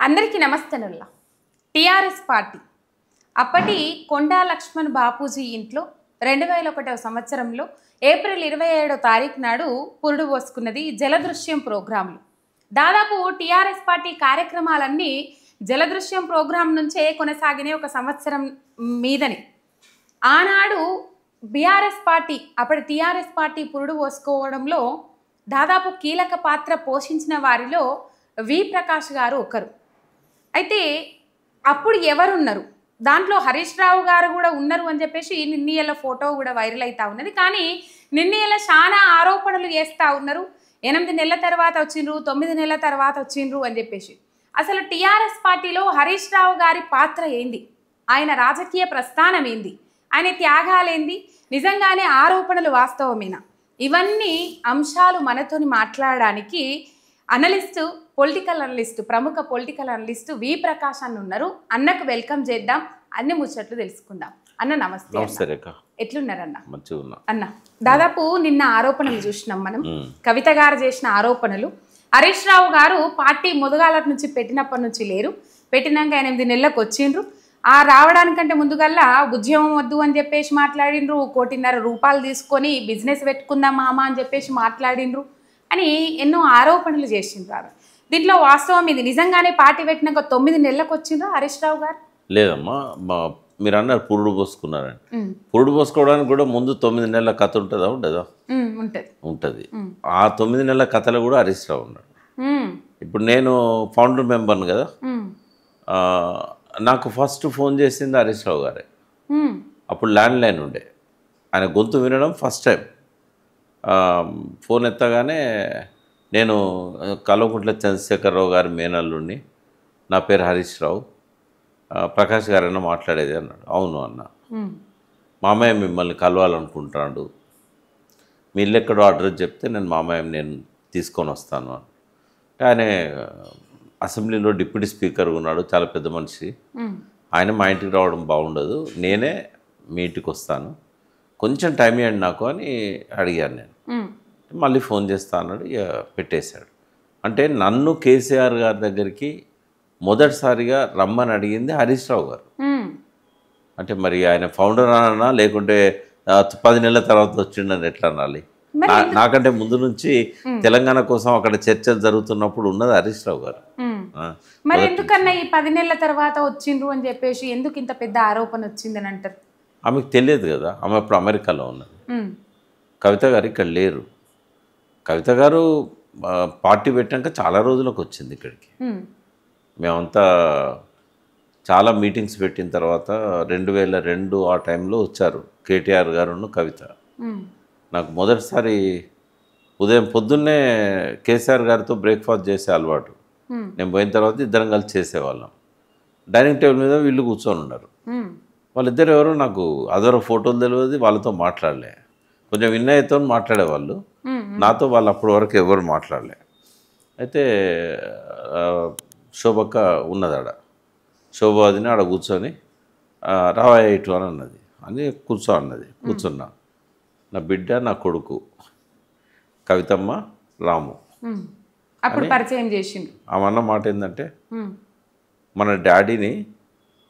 అందరికీ నమస్తేనుల్లా. TRS party అప్పటి కొండా లక్ష్మణ్ బాపూజీ ఇంట్లో 2001వ సంవత్సరంలో ఏప్రిల్ 27వ తారీఖు నాడు పురుడు పోసుకున్నది జలదృశ్యం ప్రోగ్రాంలు. దాదాపు టిఆర్ఎస్ పార్టీ కార్యక్రమాలన్నీ జలదృశ్యం ప్రోగ్రాం నుంచే కొనసాగినాయి ఒక సంవత్సరం మీదని. ఆనాడు బీఆర్ఎస్ పార్టీ అప్పటి టిఆర్ఎస్ పార్టీ పురుడు పోసుకోవడంలో దాదాపు కీలక పాత్ర పోషించిన వారిలో వి ప్రకాష్ గారు ఒకరు. అయితే అప్పుడు ఎవరున్నారు, దాంట్లో హరీష్ రావు గారు కూడా ఉన్నారు అని చెప్పేసి నిన్నీల ఫోటో కూడా వైరల్ అవుతా ఉన్నది. కానీ నిన్నీల చాలా ఆరోపణలు చేస్తూ ఉన్నారు. 8 నెలల తర్వాత వచ్చిండ్రు, 9 నెలల తర్వాత వచ్చిండ్రు అని చెప్పేసి. అసలు టీఆర్ఎస్ పార్టీలో హరీష్ రావు గారి పాత్ర ఏంది, ఆయన రాజకీయ ప్రస్థానం ఏంది, ఆయన త్యాగాలేంది, నిజంగానే ఆరోపణలు వాస్తవమేనా, ఇవన్నీ అంశాలు మనతోని మాట్లాడడానికి అనలిస్టు, పొలిటికల్ అనలిస్టు, ప్రముఖ పొలిటికల్ అనలిస్టు వి ప్రకాష్ అన్న ఉన్నారు. అన్నకు వెల్కమ్ చేద్దాం, అన్ని ముచ్చట్లు తెలుసుకుందాం. అన్న నమస్తే. ఎట్లున్నారన్న? అన్న దాదాపు నిన్న ఆరోపణలు చూసినాం మనం, కవిత గారు చేసిన ఆరోపణలు. హరీష్ రావు గారు పార్టీ మొదగాల నుంచి పెట్టినప్పటి నుంచి లేరు, పెట్టినాక 8 నెలలకు వచ్చిండ్రు. ఆ రావడానికంటే ముందుగల్లా ఉద్యమం వద్దు అని చెప్పేసి మాట్లాడిండ్రు, 1,50,00,000 రూపాయలు తీసుకొని బిజినెస్ పెట్టుకుందాం మామ అని చెప్పేసి మాట్లాడిండ్రు అని ఎన్నో ఆరోపణలు చేసిండ్రు. దీంట్లో వాస్తవం ఇది, నిజంగానే పార్టీ పెట్టినాక 9 నెలలకు వచ్చిండ్రు హరీష్ రావు గారు? లేదమ్మా, మీరు అన్నారు పురుడు పోసుకున్నారని. పురుడు పోసుకోవడానికి కూడా ముందు 9 నెలల కథ ఉంటుందా? ఉండదా? ఉంటుంది. ఆ 9 నెలల కథలో కూడా హరీష్ రావు ఉన్నాడు. ఇప్పుడు నేను ఫౌండర్ మెంబర్ను కదా, నాకు ఫస్ట్ ఫోన్ చేసింది హరీష్ రావు గారే. అప్పుడు ల్యాండ్ లైన్ ఉండే, ఆయన గొంతు వినడం ఫస్ట్ టైం. ఫోన్ ఎత్తగానే నేను కల్వకుంట్ల చంద్రశేఖరరావు గారి మేనల్లుడిని, నా పేరు హరీష్ రావు, ప్రకాష్ గారైనా మాట్లాడేది అన్నాడు. అవును అన్న, మామయ్య మిమ్మల్ని కలవాలనుకుంటున్నాడు, మీ ఇల్లు ఎక్కడో అడ్రస్ చెప్తే నేను నేను తీసుకొని వస్తాను అని. ఆయన అసెంబ్లీలో డిప్యూటీ స్పీకర్ ఉన్నాడు, చాలా పెద్ద మనిషి. ఆయన మా ఇంటికి రావడం బాగుండదు, నేనే మీ ఇంటికి వస్తాను, కొంచెం టైం ఇవ్వండి నాకు అని అడిగాను నేను. మళ్ళీ ఫోన్ చేస్తా అన్నాడు, ఇక పెట్టేశాడు. అంటే నన్ను కేసీఆర్ గారి దగ్గరికి మొదటిసారిగా రమ్మని అడిగింది హరీష్ రావు గారు. అంటే మరి ఆయన ఫౌండర్ అన్నా లేకుంటే 10 నెలల తర్వాత వచ్చిండని ఎట్లా అనాలి? నాకంటే ముందు నుంచి తెలంగాణ కోసం అక్కడ చర్చలు జరుగుతున్నప్పుడు ఉన్నది హరీష్ రావు గారు. మరి ఎందుకన్నా ఈ 10 నెలల తర్వాత వచ్చిండ్రు అని చెప్పేసి ఎందుకు ఇంత పెద్ద ఆరోపణ వచ్చిందని అంటారు? ఆమెకు తెలియదు కదా, ఆమె ఇప్పుడు అమెరికాలో ఉన్నది. కవిత గారు ఇక్కడ లేరు. కవిత గారు పార్టీ పెట్టాక చాలా రోజులకు వచ్చింది ఇక్కడికి. మేమంతా చాలా మీటింగ్స్ పెట్టిన తర్వాత 2002 ఆ టైంలో వచ్చారు కేటీఆర్ గారును కవిత. నాకు మొదటిసారి ఉదయం పొద్దున్నే కేసీఆర్ గారితో బ్రేక్ఫాస్ట్ చేసే అలవాటు. నేను పోయిన తర్వాత ఇద్దరం కలిసి చేసేవాళ్ళం. డైనింగ్ టేబుల్ మీద వీళ్ళు కూర్చొని ఉన్నారు. వాళ్ళిద్దరు ఎవరో నాకు అదొర ఫోటోలు తెలియదు, వాళ్ళతో మాట్లాడలే. కొంచెం వినయ్యతో మాట్లాడేవాళ్ళు, నాతో వాళ్ళు అప్పటి వరకు ఎవరు మాట్లాడలే. అయితే శోభక్క ఉన్నది ఆడ, శోభాదిని ఆడ కూర్చొని రావయ్య ఇటు అని అన్నది, అని కూర్చో అన్నది. కూర్చున్నా, నా బిడ్డ నా కొడుకు కవితమ్మ రాము అప్పుడు పరిచయం చేసిండు. ఆమె అన్న మాట ఏంటంటే, మన డాడీని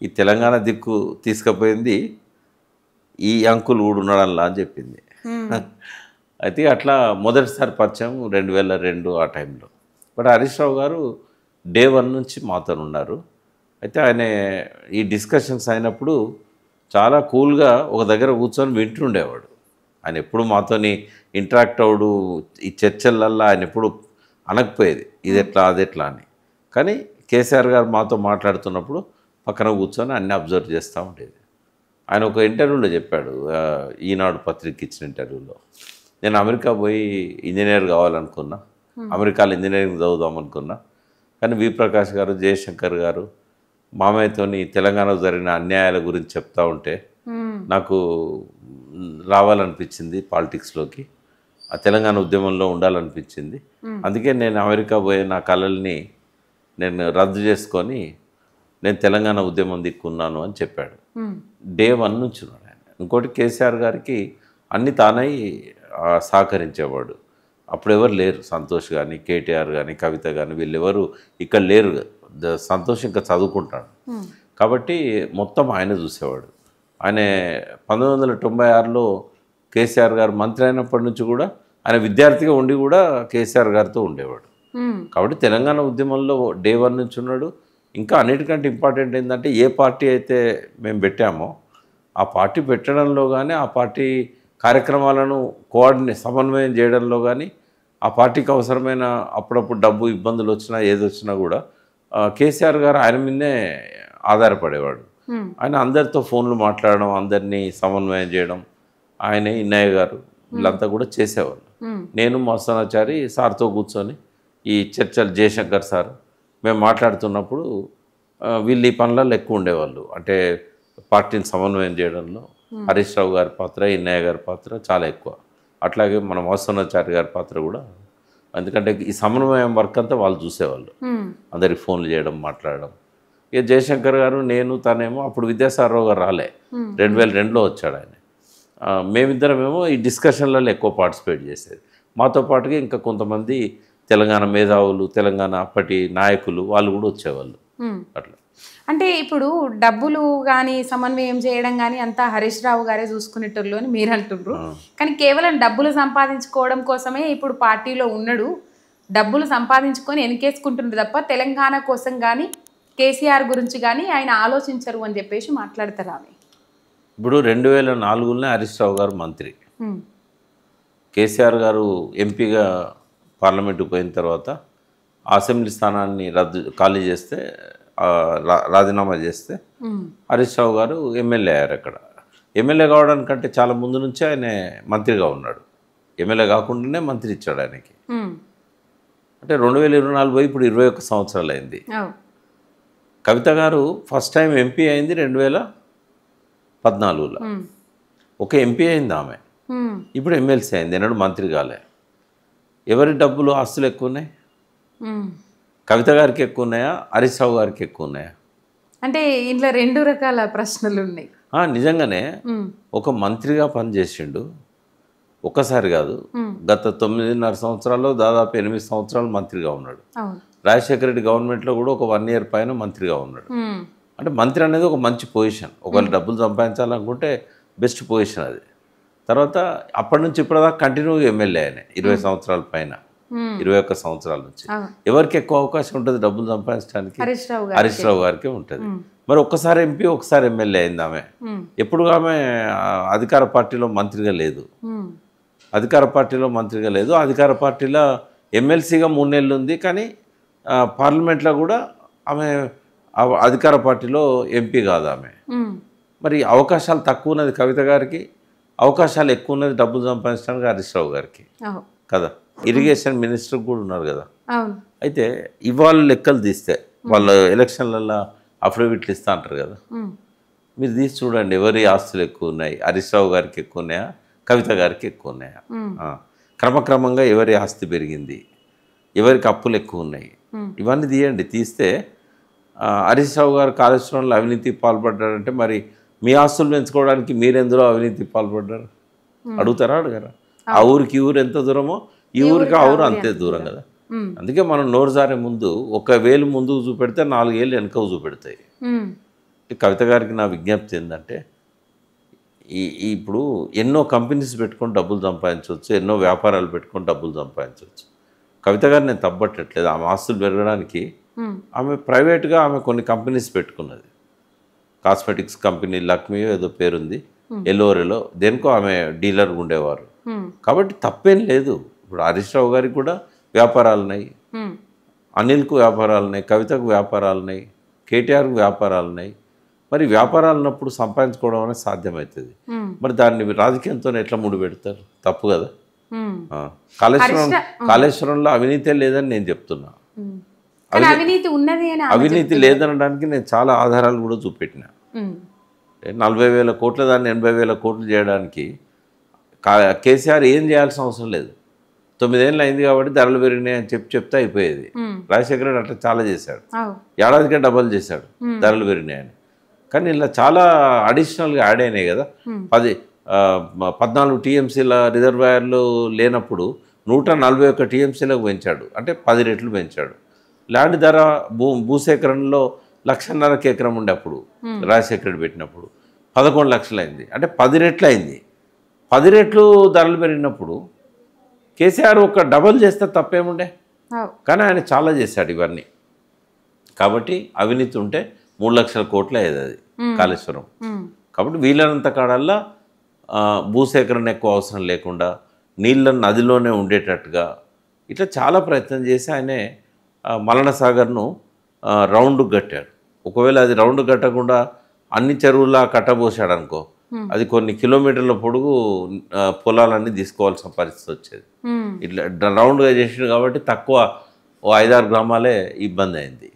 ఈ తెలంగాణ దిక్కు తీసుకుపోయింది ఈ అంకుల్ ఊడున్నాడల్లా అని చెప్పింది. అయితే అట్లా మొదటిసారి పరిచయం 2002 ఆ టైంలో. బట్ హరీష్ రావు గారు డే 1 నుంచి మాతో ఉన్నారు. అయితే ఆయన ఈ డిస్కషన్స్ అయినప్పుడు చాలా కూల్గా ఒక దగ్గర కూర్చొని వింటుండేవాడు. ఆయన ఎప్పుడు మాతోని ఇంటరాక్ట్ అవుడు, ఈ చర్చలల్లో ఆయన ఎప్పుడు అనకపోయేది ఇది ఎట్లా అది ఎట్లా అని. కానీ కేసీఆర్ గారు మాతో మాట్లాడుతున్నప్పుడు పక్కన కూర్చొని అన్నీ అబ్జర్వ్ చేస్తూ ఉండేది. ఆయన ఒక ఇంటర్వ్యూలో చెప్పాడు, ఈనాడు పత్రిక ఇచ్చిన ఇంటర్వ్యూలో, నేను అమెరికా పోయి ఇంజనీర్ కావాలనుకున్నా, అమెరికాలో ఇంజనీరింగ్ చదువుదాం అనుకున్నా, కానీ వి ప్రకాష్ గారు, జయశంకర్ గారు మామయ్యతోని తెలంగాణకు జరిగిన అన్యాయాల గురించి చెప్తా ఉంటే నాకు రావాలనిపించింది పాలిటిక్స్లోకి, ఆ తెలంగాణ ఉద్యమంలో ఉండాలనిపించింది. అందుకే నేను అమెరికా పోయి నా కళల్ని నేను రద్దు చేసుకొని నేను తెలంగాణ ఉద్యమం దిక్కున్నాను అని చెప్పాడు. డే 1 నుంచి ఉన్నాడు ఆయన. ఇంకోటి కేసీఆర్ గారికి అన్ని తానై సహకరించేవాడు. అప్పుడు ఎవరు లేరు, సంతోష్ కానీ కేటీఆర్ కానీ కవిత కానీ వీళ్ళెవరు ఇక్కడ లేరు. సంతోష్ ఇంకా చదువుకుంటాడు కాబట్టి మొత్తం ఆయన చూసేవాడు. ఆయన 1996లో కేసీఆర్ గారు మంత్రి అయినప్పటి నుంచి కూడా ఆయన విద్యార్థిగా ఉండి కూడా కేసీఆర్ గారితో ఉండేవాడు. కాబట్టి తెలంగాణ ఉద్యమంలో డే 1 నుంచి ఉన్నాడు. ఇంకా అన్నిటికంటే ఇంపార్టెంట్ ఏంటంటే ఏ పార్టీ అయితే మేము పెట్టామో ఆ పార్టీ పెట్టడంలో కానీ ఆ పార్టీ కార్యక్రమాలను సమన్వయం చేయడంలో కానీ ఆ పార్టీకి అవసరమైన అప్పుడప్పుడు డబ్బు ఇబ్బందులు వచ్చినా ఏది వచ్చినా కూడా కేసీఆర్ గారు ఆయన మీదనే ఆధారపడేవాడు. ఆయన అందరితో ఫోన్లు మాట్లాడడం, అందరినీ సమన్వయం చేయడం ఆయనే, ఇన్నయ్య గారు వీళ్ళంతా కూడా చేసేవాళ్ళు. నేను మస్తానాచారి సార్తో కూర్చొని ఈ చర్చలు, జయశంకర్ సార్ మేము మాట్లాడుతున్నప్పుడు వీళ్ళు ఈ పనులలో ఎక్కువ ఉండేవాళ్ళు. అంటే పార్టీని సమన్వయం చేయడంలో హరీష్ రావు గారి పాత్ర, ఇన్నయ్య గారి పాత్ర చాలా ఎక్కువ. అట్లాగే మన మస్తానాచారి గారి పాత్ర కూడా. ఎందుకంటే ఈ సమన్వయం వర్క్ అంతా వాళ్ళు చూసేవాళ్ళు, అందరికి ఫోన్లు చేయడం, మాట్లాడడం. ఇక జయశంకర్ గారు, నేను, తనేమో అప్పుడు విద్యాసాగరరావు గారు రాలే, 2002లో వచ్చాడు ఆయన. మేమిద్దరమేమో ఈ డిస్కషన్లలో ఎక్కువ పార్టిసిపేట్ చేసేది. మాతో పాటుగా ఇంకా కొంతమంది తెలంగాణ మేధావులు, తెలంగాణ అప్పటి నాయకులు వాళ్ళు కూడా వచ్చేవాళ్ళు. అట్లా అంటే ఇప్పుడు డబ్బులు కానీ సమన్వయం చేయడం కానీ అంతా హరీష్ రావు గారే చూసుకునేటోళ్ళు అని మీరు అంటుండ్రు. కానీ కేవలం డబ్బులు సంపాదించుకోవడం కోసమే ఇప్పుడు పార్టీలో ఉన్నాడు, డబ్బులు సంపాదించుకొని వెనకేసుకుంటుండ్రు తప్ప తెలంగాణ కోసం కానీ కేసీఆర్ గురించి కానీ ఆయన ఆలోచించరు అని చెప్పేసి మాట్లాడతారు. ఆమె ఇప్పుడు 2004లోనే హరీష్ రావు గారు మంత్రి, కేసీఆర్ గారు ఎంపీగా పార్లమెంటుకు పోయిన తర్వాత అసెంబ్లీ స్థానాన్ని ఖాళీ చేస్తే, రాజీనామా చేస్తే హరీష్ రావు గారు ఎమ్మెల్యే అయ్యారు. అక్కడ ఎమ్మెల్యే కావడానికంటే చాలా ముందు నుంచే ఆయన మంత్రిగా ఉన్నాడు. ఎమ్మెల్యే కాకుండానే మంత్రి ఇచ్చాడు ఆయనకి. అంటే 2024 పోయి ఇప్పుడు 21 సంవత్సరాలు అయింది. కవిత గారు ఫస్ట్ టైం ఎంపీ అయింది 2014లో. ఒక ఎంపీ అయింది ఆమె, ఇప్పుడు ఎమ్మెల్సీ అయింది, ఎన్నడూ మంత్రి కాలే. ఎవరి డబ్బులు ఆస్తులు ఎక్కువ ఉన్నాయి? కవిత గారికి ఎక్కువ ఉన్నాయా, హరీష్ రావు గారికి ఎక్కువ ఉన్నాయా? అంటే ఇంట్లో 2 రకాల ప్రశ్నలు ఉన్నాయి. నిజంగానే ఒక మంత్రిగా పనిచేసిండు, ఒక్కసారి కాదు, గత 9.5 సంవత్సరాల్లో దాదాపు 8 సంవత్సరాలు మంత్రిగా ఉన్నాడు. రాజశేఖర రెడ్డి గవర్నమెంట్లో కూడా ఒక 1 ఇయర్ పైన మంత్రిగా ఉన్నాడు. అంటే మంత్రి అనేది ఒక మంచి పొజిషన్, ఒకవేళ డబ్బులు సంపాదించాలనుకుంటే బెస్ట్ పొజిషన్ అది. తర్వాత అప్పటి నుంచి ఇప్పటిదాకా కంటిన్యూగా ఎమ్మెల్యే ఆయన 20 సంవత్సరాల పైన, 21 సంవత్సరాల నుంచి. ఎవరికి ఎక్కువ అవకాశం ఉంటుంది డబ్బులు సంపాదించడానికి? హరీష్ రావు గారికి ఉంటుంది. మరి ఒక్కసారి ఎంపీ, ఒకసారి ఎమ్మెల్యే అయింది ఆమె. ఎప్పుడు ఆమె అధికార పార్టీలో మంత్రిగా లేదు, అధికార పార్టీలో ఎమ్మెల్సీగా 3 నెలలు ఉంది. కానీ పార్లమెంట్లో కూడా ఆమె అధికార పార్టీలో ఎంపీ కాదు ఆమె. మరి అవకాశాలు తక్కువ ఉన్నది కవిత గారికి, అవకాశాలు ఎక్కువ ఉన్నది డబ్బులు సంపాదించడానికి హరీష్ రావు గారికి కదా. ఇరిగేషన్ మినిస్టర్ కూడా ఉన్నారు కదా. అయితే ఇవాళ లెక్కలు తీస్తే వాళ్ళ ఎలక్షన్లలో అఫిడవిట్లు ఇస్తా అంటారు కదా, మీరు తీసి చూడండి ఎవరి ఆస్తులు ఎక్కువ ఉన్నాయి, హరీష్ రావు గారికి ఎక్కువ ఉన్నాయా, కవిత గారికి ఎక్కువ ఉన్నాయా? క్రమక్రమంగా ఎవరి ఆస్తి పెరిగింది, ఎవరికి అప్పులు ఎక్కువ ఉన్నాయి, ఇవన్నీ తీయండి. తీస్తే హరీష్ రావు గారు కాళేశ్వరంలో అవినీతికి పాల్పడ్డారంటే మరి మీ ఆస్తులు పెంచుకోవడానికి మీరెందులో అవినీతికి పాల్పడ్డారు అడుగుతారా, అడగరా? ఆ ఊరికి ఈ ఊరు ఎంత దూరమో ఈ ఊరికి ఆ ఊరు అంతే దూరం కదా. అందుకే మనం నోరు జారే ముందు 1 వేలు ముందుకు చూపెడితే 4 ఏళ్ళు వెనక చూపెడతాయి. కవిత గారికి నా విజ్ఞప్తి ఏంటంటే, ఇప్పుడు ఎన్నో కంపెనీస్ పెట్టుకొని డబ్బులు సంపాదించవచ్చు, ఎన్నో వ్యాపారాలు పెట్టుకొని డబ్బులు సంపాదించవచ్చు. కవిత గారు నేను తప్పట్టట్లేదు, ఆమె ఆస్తులు పెరగడానికి ఆమె ప్రైవేట్గా ఆమె కొన్ని కంపెనీస్ పెట్టుకున్నది. కాస్మెటిక్స్ కంపెనీ లక్ష్మి ఏదో పేరుంది, ఎల్లోరెలో, దేనికో ఆమె డీలర్గా ఉండేవారు. కాబట్టి తప్పేం లేదు. ఇప్పుడు హరీష్ రావు గారికి కూడా వ్యాపారాలు ఉన్నాయి, అనిల్కు వ్యాపారాలు ఉన్నాయి, కవితకు వ్యాపారాలు ఉన్నాయి, కేటీఆర్కు వ్యాపారాలు ఉన్నాయి. మరి వ్యాపారాలు ఉన్నప్పుడు సంపాదించుకోవడం అనేది సాధ్యమవుతుంది. మరి దాన్ని రాజకీయంతో ఎట్లా ముడిపెడతారు? తప్పు కదా. కాళేశ్వరంలో అవినీతే లేదని నేను చెప్తున్నా. అవినీతి లేదనడానికి నేను చాలా ఆధారాలు కూడా చూపెట్టిన. 40,000 కోట్ల దాన్ని 80,000 కోట్లు చేయడానికి కేసీఆర్ ఏం చేయాల్సిన అవసరం లేదు. 9 ఏళ్ళు అయింది కాబట్టి ధరలు పెరిగినాయి అని చెప్తే అయిపోయేది. రాజశేఖర రెడ్డి అట్లా చాలా చేశాడు, ఏడాదికే డబల్ చేశాడు ధరలు పెరిగినాయని. కానీ ఇలా చాలా అడిషనల్గా యాడ్ అయినాయి కదా. 14 టీఎంసీల రిజర్వాయర్లు లేనప్పుడు 141 టీఎంసీలకు పెంచాడు, అంటే 10 రెట్లు పెంచాడు. ల్యాండ్ ధర భూసేకరణలో 1,50,000 ఎకరం ఉండే అప్పుడు రాజశేఖర రెడ్డి పెట్టినప్పుడు 11 లక్షలు అయింది, అంటే 10 రెట్లు అయింది. 10 రెట్లు ధరలు పెరిగినప్పుడు కేసీఆర్ ఒక డబల్ చేస్తే తప్పేముండే, కానీ ఆయన చాలా చేశాడు ఇవన్నీ. కాబట్టి అవినీతి ఉంటే 3 లక్షల కోట్లు అయ్యేది అది కాళేశ్వరం. కాబట్టి వీళ్ళనంత కాడల్లా భూసేకరణ ఎక్కువ అవసరం లేకుండా నీళ్ళను నదిలోనే ఉండేటట్టుగా ఇట్లా చాలా ప్రయత్నం చేసి ఆయనే మలన సాగర్ను రౌండ్ కట్టాడు. ఒకవేళ అది రౌండ్ కట్టకుండా అన్ని చెరువులా కట్టబోసాడు అనుకో, అది కొన్ని కిలోమీటర్ల పొడుగు పొలాలన్నీ తీసుకోవాల్సిన పరిస్థితి వచ్చేది. ఇట్లా రౌండ్గా చేసాడు కాబట్టి తక్కువ 5-6 గ్రామాలే ఇబ్బంది అయింది.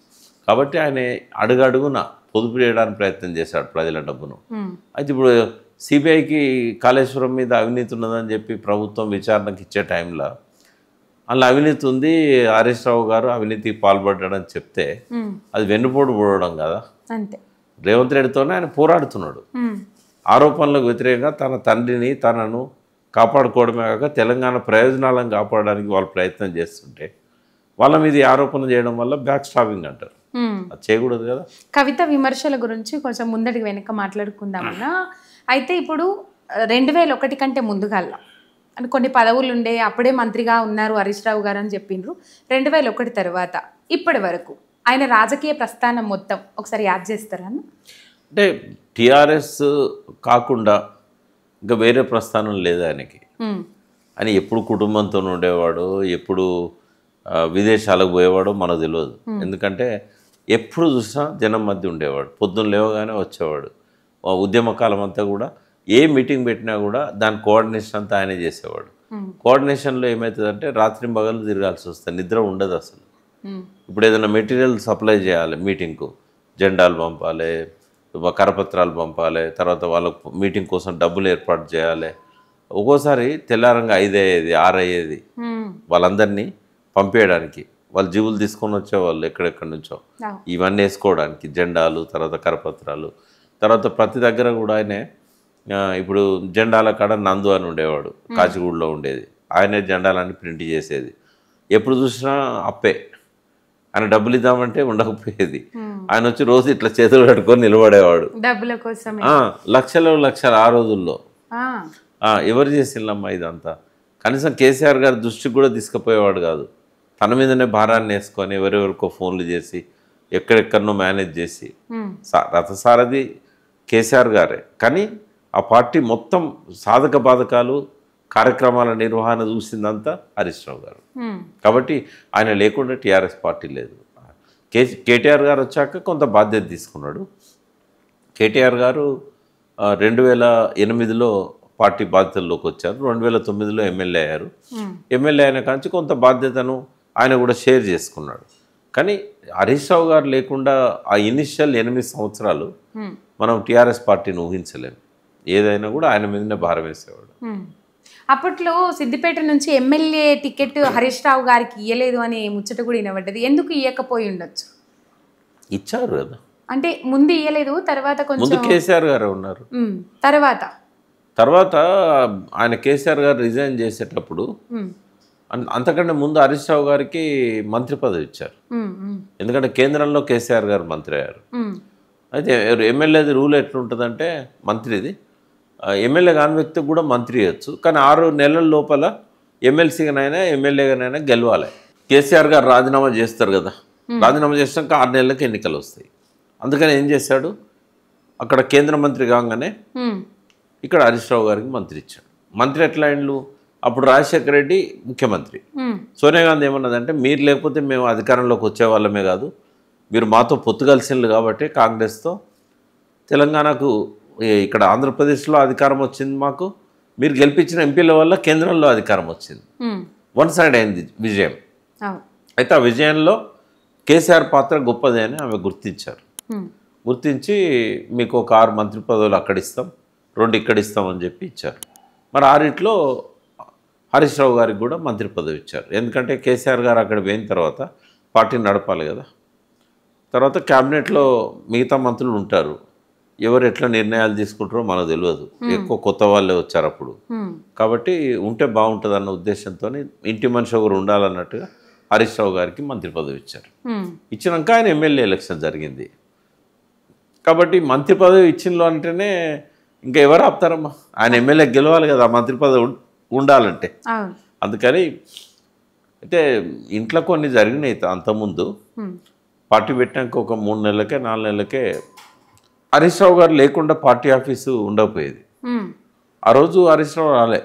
కాబట్టి ఆయన అడుగడుగున పొదుపు చేయడానికి ప్రయత్నం చేశాడు ప్రజల డబ్బును. అయితే ఇప్పుడు సిబిఐకి కాళేశ్వరం మీద అవినీతి ఉన్నదని చెప్పి ప్రభుత్వం విచారణకు ఇచ్చే టైంలో అందులో అవినీతి ఉంది, హరీష్ రావు గారు అవినీతికి పాల్పడ్డాడని చెప్తే అది వెన్నుపోటు పోవడం కదా. అంతే, రేవంత్ రెడ్డితోనే ఆయన పోరాడుతున్నాడు. ఆరోపణలకు వ్యతిరేకంగా తన తండ్రిని తనను కాపాడుకోవడమే కాక తెలంగాణ ప్రయోజనాలను కాపాడడానికి వాళ్ళు ప్రయత్నం చేస్తుంటే వాళ్ళ మీద ఆరోపణ చేయడం వల్ల బ్యాక్ స్టాపింగ్ అంటారు. అది చేయకూడదు కదా. కవిత విమర్శల గురించి కొంచెం ముందటికి వెనక మాట్లాడుకుందామన్నా. అయితే ఇప్పుడు 2001 కంటే ముందుగల్లా అని కొన్ని పదవులు ఉండే, అప్పుడే మంత్రిగా ఉన్నారు హరీష్ రావు గారు అని చెప్పిండ్రు. 2001 తర్వాత ఇప్పటి వరకు ఆయన రాజకీయ ప్రస్థానం మొత్తం ఒకసారి యాద్ చేస్తారా? అంటే టీఆర్ఎస్ కాకుండా ఇంకా వేరే ప్రస్థానం లేదు ఆయనకి. అని ఎప్పుడు కుటుంబంతో ఉండేవాడు, ఎప్పుడు విదేశాలకు పోయేవాడో మనకు తెలియదు. ఎందుకంటే ఎప్పుడు చూసినా జనం మధ్య ఉండేవాడు, పొద్దున్న లేవగానే వచ్చేవాడు. ఉద్యమకాలం అంతా కూడా ఏ మీటింగ్ పెట్టినా కూడా దాని కోఆర్డినేషన్ అంతా ఆయనే చేసేవాడు. కోఆర్డినేషన్లో ఏమవుతుందంటే రాత్రి పగలు తిరగాల్సి వస్తుంది, నిద్ర ఉండదు అసలు. ఇప్పుడు ఏదైనా మెటీరియల్ సప్లై చేయాలి, మీటింగ్కు జెండాలు పంపాలి, కరపత్రాలు పంపాలి, తర్వాత వాళ్ళకు మీటింగ్ కోసం డబ్బులు ఏర్పాటు చేయాలి. ఒక్కోసారి తెల్లారంగా 5 అయ్యేది 6 అయ్యేది వాళ్ళందరినీ పంపేయడానికి. వాళ్ళు జీవులు తీసుకొని వచ్చేవాళ్ళు ఎక్కడెక్కడి నుంచో ఇవన్నీ వేసుకోవడానికి, జెండాలు, తర్వాత కరపత్రాలు. తర్వాత ప్రతి దగ్గర కూడా ఆయనే ఇప్పుడు జెండాల కాడ నందు అని ఉండేవాడు, కాచిగూడలో ఉండేది. ఆయనే జెండాలన్నీ ప్రింట్ చేసేది. ఎప్పుడు చూసినా అప్పే, ఆయన డబ్బులు ఇద్దామంటే ఉండకపోయేది. ఆయన వచ్చి రోజు ఇట్లా చేతులు కట్టుకొని నిలబడేవాడు డబ్బుల కోసం. లక్షలు ఆ రోజుల్లో ఎవరు చేసిందమ్మా ఇదంతా? కనీసం కేసీఆర్ గారి దృష్టికి కూడా తీసుకుపోయేవాడు కాదు. తన మీదనే భారాన్ని వేసుకొని ఎవరెవరికో ఫోన్లు చేసి ఎక్కడెక్కడనో మేనేజ్ చేసి రథసారథి కేసీఆర్ గారే. కానీ ఆ పార్టీ మొత్తం సాధక బాధకాలు కార్యక్రమాల నిర్వహణ చూసిందంతా హరీష్ రావు గారు. కాబట్టి ఆయన లేకుండా టీఆర్ఎస్ పార్టీ లేదు. కేటీఆర్ గారు వచ్చాక కొంత బాధ్యత తీసుకున్నాడు. కేటీఆర్ గారు 2008లో పార్టీ బాధ్యతల్లోకి వచ్చారు. 2009లో ఎమ్మెల్యే అయ్యారు. ఎమ్మెల్యే అయిన కాంచి కొంత బాధ్యతను ఆయన కూడా షేర్ చేసుకున్నాడు. కానీ హరీష్ రావు గారు లేకుండా ఆ ఇనిషియల్ 8 సంవత్సరాలు మనం టీఆర్ఎస్ పార్టీని ఊహించలేము. ఏదైనా కూడా ఆయన మీదనే భారం వేసేవాడు. అప్పట్లో సిద్దిపేట నుంచి ఎమ్మెల్యే టికెట్ హరీష్ రావు గారికి ఇయ్యలేదు అనే ముచ్చట కూడా వినబడ్డది. ఎందుకు ఇయ్యకపోయి ఉండొచ్చు? ఇచ్చారు కదా, అంటే ముందు ఇయ్యలేదు, తర్వాత ముందు కేసీఆర్ గారు ఉన్నారు. తర్వాత ఆయన కేసీఆర్ గారు రిజైన్ చేసేటప్పుడు అంతకంటే ముందు హరీష్ రావు గారికి మంత్రి పదవి ఇచ్చారు. ఎందుకంటే కేంద్రంలో కేసీఆర్ గారు మంత్రి అయ్యారు. అయితే ఎమ్మెల్యేది రూల్ ఎట్లుంటుందంటే మంత్రిది ఎమ్మెల్యే కాని వ్యక్తికి కూడా మంత్రి ఇవ్వచ్చు, కానీ 6 నెలల లోపల ఎమ్మెల్సీగానైనా ఎమ్మెల్యేగానైనా గెలవాలి. కేసీఆర్ గారు రాజీనామా చేస్తారు కదా, రాజీనామా చేసినాక 6 నెలలకు ఎన్నికలు వస్తాయి. అందుకని ఏం చేశాడు, అక్కడ కేంద్ర మంత్రి కాగానే ఇక్కడ హరీష్ రావు గారికి మంత్రి ఇచ్చాడు. మంత్రి ఎట్లా అయిండు, అప్పుడు రాజశేఖర రెడ్డి ముఖ్యమంత్రి, సోనియా గాంధీ ఏమన్నదంటే మీరు లేకపోతే మేము అధికారంలోకి వచ్చే వాళ్ళమే కాదు, మీరు మాతో పొత్తు కలిసిండ్రు కాబట్టి కాంగ్రెస్తో తెలంగాణకు ఇక్కడ ఆంధ్రప్రదేశ్లో అధికారం వచ్చింది మాకు, మీరు గెలిపించిన ఎంపీల వల్ల కేంద్రంలో అధికారం వచ్చింది. 1 సైడ్ అయింది విజయం. అయితే ఆ విజయంలో కేసీఆర్ పాత్ర గొప్పదే అని ఆమె గుర్తించారు. గుర్తించి మీకు ఒక 6 మంత్రి పదవులు అక్కడ ఇస్తాం, 2 ఇక్కడ ఇస్తామని చెప్పి ఇచ్చారు. మరి 6లో హరీష్ రావు గారికి కూడా మంత్రి పదవి ఇచ్చారు. ఎందుకంటే కేసీఆర్ గారు అక్కడ పోయిన తర్వాత పార్టీని నడపాలి కదా. తర్వాత క్యాబినెట్లో మిగతా మంత్రులు ఉంటారు, ఎవరు ఎట్లా నిర్ణయాలు తీసుకుంటారో మనకు తెలియదు. ఎక్కువ కొత్త వాళ్ళే వచ్చారు అప్పుడు. కాబట్టి ఉంటే బాగుంటుంది అన్న ఉద్దేశంతో ఇంటి మనిషి ఒకరు ఉండాలన్నట్టుగా హరీష్ రావు గారికి మంత్రి పదవి ఇచ్చారు. ఇచ్చినాక ఆయన ఎమ్మెల్యే ఎలక్షన్ జరిగింది. కాబట్టి మంత్రి పదవి ఇచ్చినలో అంటేనే ఇంకా ఎవరు ఆపుతారమ్మా? ఆయన ఎమ్మెల్యే గెలవాలి కదా మంత్రి పదవి ఉండాలంటే. అందుకని అయితే ఇంట్లో కొన్ని జరిగినాయి. అంతకుముందు పార్టీ పెట్టినాక ఒక 3 నెలలకే 4 నెలలకే హరీష్ రావు గారు లేకుండా పార్టీ ఆఫీసు ఉండకపోయేది. ఆ రోజు హరీష్ రావు రాలే.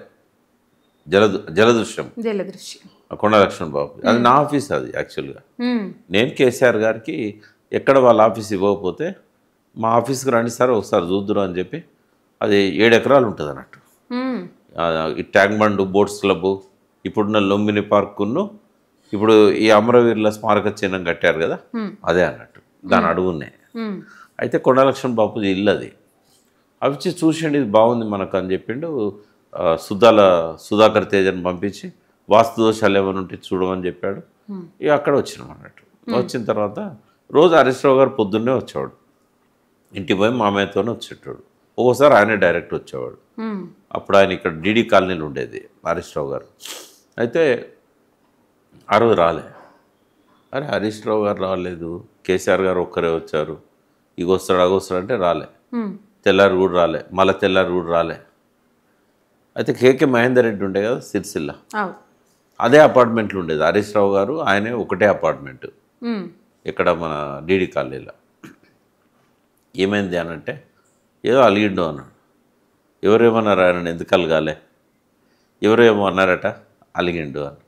జలదృశ్యం కొండా లక్ష్మణ్ బాబు అది నా ఆఫీస్. అది యాక్చువల్గా నేను కేసీఆర్ గారికి ఎక్కడ వాళ్ళ ఆఫీస్ ఇవ్వకపోతే మా ఆఫీస్కి రండి సార్ ఒకసారి చూద్దురు అని చెప్పి, అది 7 ఎకరాలు ఉంటుంది అన్నట్టు. ఈ ట్యాంక్ బండ్ బోట్స్ క్లబ్ ఇప్పుడున్న లుంబిని పార్కును ఇప్పుడు ఈ అమరవీరుల స్మారక చిహ్నం కట్టారు కదా అదే అన్నట్టు దాని అడుగునే. అయితే కొండా లక్ష్మణ్ బాపూజీ ఇల్లు అది. అవి చూసండి ఇది బాగుంది మనకు అని చెప్పిండు. సుధాకర్ తేజని పంపించి వాస్తు దోషాలు ఏమైనా ఉంటే చూడమని చెప్పాడు. ఇక అక్కడ వచ్చినాం అన్నట్టు. వచ్చిన తర్వాత రోజు హరీష్ రావు గారు పొద్దున్నే వచ్చేవాడు. ఇంటికి పోయి మామయ్యతోనే వచ్చేటోడు. ఒక్కోసారి ఆయనే డైరెక్ట్ వచ్చేవాడు. అప్పుడు ఆయన ఇక్కడ డీడీ కాలనీలో ఉండేది హరీష్ రావు గారు. అయితే ఆ రోజు రాలే. అరే హరీష్ రావు గారు రాలేదు, కేసీఆర్ గారు ఒక్కరే వచ్చారు, ఇగొస్తాడు అగొస్తాడు అంటే రాలే. తెల్లారి కూడా రాలే, మళ్ళీ తెల్లారి కూడా రాలే. అయితే కేకే మహేందర్ రెడ్డి ఉండే కదా సిరిసిల్ల, అదే అపార్ట్మెంట్లో ఉండేది హరీష్ రావు గారు ఆయనే ఒకటే అపార్ట్మెంట్ ఇక్కడ మన డీడీ కాలనీలో. ఏమైంది అని అంటే ఏదో అలిగిండు అన్నాడు. ఎవరేమన్నారు ఆయన ఎందుకు అలగాలే, ఎవరేమో అన్నారట అలిగిండు అని.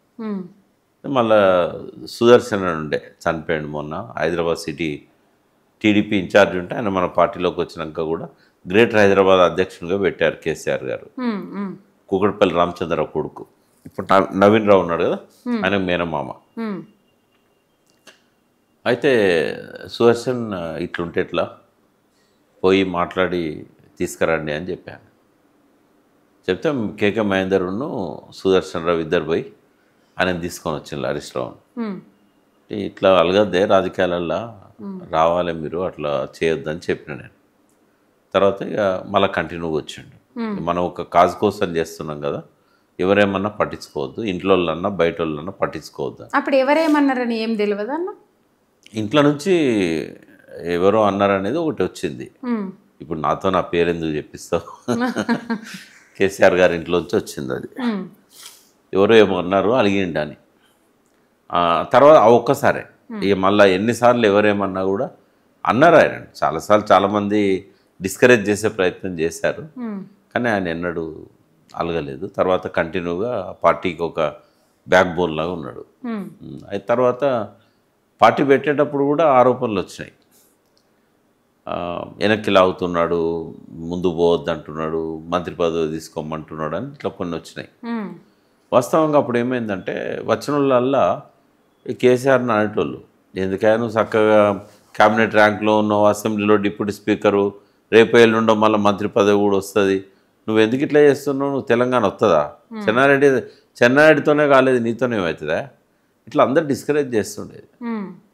మళ్ళా సుదర్శన్ ఉండే చనిపోయాడు మొన్న హైదరాబాద్ సిటీ టీడీపీ ఇన్ఛార్జ్ ఉంటే ఆయన మన పార్టీలోకి వచ్చినాక కూడా గ్రేటర్ హైదరాబాద్ అధ్యక్షునిగా పెట్టారు కేసీఆర్ గారు. కూకట్పల్లి రామచంద్రరావు కొడుకు. ఇప్పుడు నవీన్ రావు ఉన్నాడు కదా ఆయన మేనమామ. అయితే సుదర్శన్ ఇట్లుంటే ఎట్లా పోయి మాట్లాడి తీసుకురండి అని చెప్పాను. చెప్తే కేకే మహేందర్ను సుదర్శన్ రావు ఇద్దరు పోయి ఆయన తీసుకొని వచ్చింది హరీష్ రావును. ఇట్లా అలగద్దే రాజకీయాలల్లో రావాలి మీరు అట్లా చేయొద్దని చెప్పిన నేను. తర్వాత ఇక మళ్ళీ కంటిన్యూగా వచ్చిండు. మనం ఒక కాజ్ కోసం చేస్తున్నాం కదా, ఎవరేమన్నా పట్టించుకోవద్దు, ఇంట్లో వాళ్ళన్నా బయట వాళ్ళన్నా పట్టించుకోవద్దు. అప్పుడు ఎవరేమన్నారని ఏం తెలియదు అన్న. ఇంట్లో నుంచి ఎవరో అన్నారనేది ఒకటి వచ్చింది. ఇప్పుడు నాతో నా పేరు ఎందుకు చెప్పిస్తావు, కేసీఆర్ గారి ఇంట్లోంచి వచ్చింది అది. ఎవరో ఏమో అన్నారు అలిగిండి అని. తర్వాత ఒక్కసారే ఇక మళ్ళీ ఎన్నిసార్లు ఎవరేమన్నా కూడా అన్నారు ఆయన. చాలాసార్లు చాలామంది డిస్కరేజ్ చేసే ప్రయత్నం చేశారు, కానీ ఆయన ఎన్నడూ అలగలేదు. తర్వాత కంటిన్యూగా పార్టీకి ఒక బ్యాక్ బోన్ లాగా ఉన్నాడు. అయితే తర్వాత పార్టీ పెట్టేటప్పుడు కూడా ఆరోపణలు వచ్చినాయి. వెనక్కి లాగుతున్నాడు, ముందు పోవద్దు అంటున్నాడు, మంత్రి పదవి తీసుకోమంటున్నాడు అని ఇట్లా కొన్ని వచ్చినాయి. వాస్తవంగా అప్పుడు ఏమైందంటే వచ్చిన వాళ్ళల్లా కేసీఆర్ని అనేటోళ్ళు, ఎందుకైనా నువ్వు చక్కగా క్యాబినెట్ ర్యాంక్లో ఉన్నావు, అసెంబ్లీలో డిప్యూటీ స్పీకరు, రేపు ఎల్లుండో మళ్ళీ మంత్రి పదవి కూడా వస్తుంది, నువ్వు ఎందుకు ఇట్లా చేస్తున్నావు, నువ్వు తెలంగాణ వస్తుందా, చెన్నారెడ్డితోనే కాలేదు నీతోనే ఏమవుతుందా, ఇట్లా అందరు డిస్కరేజ్ చేస్తుండేది.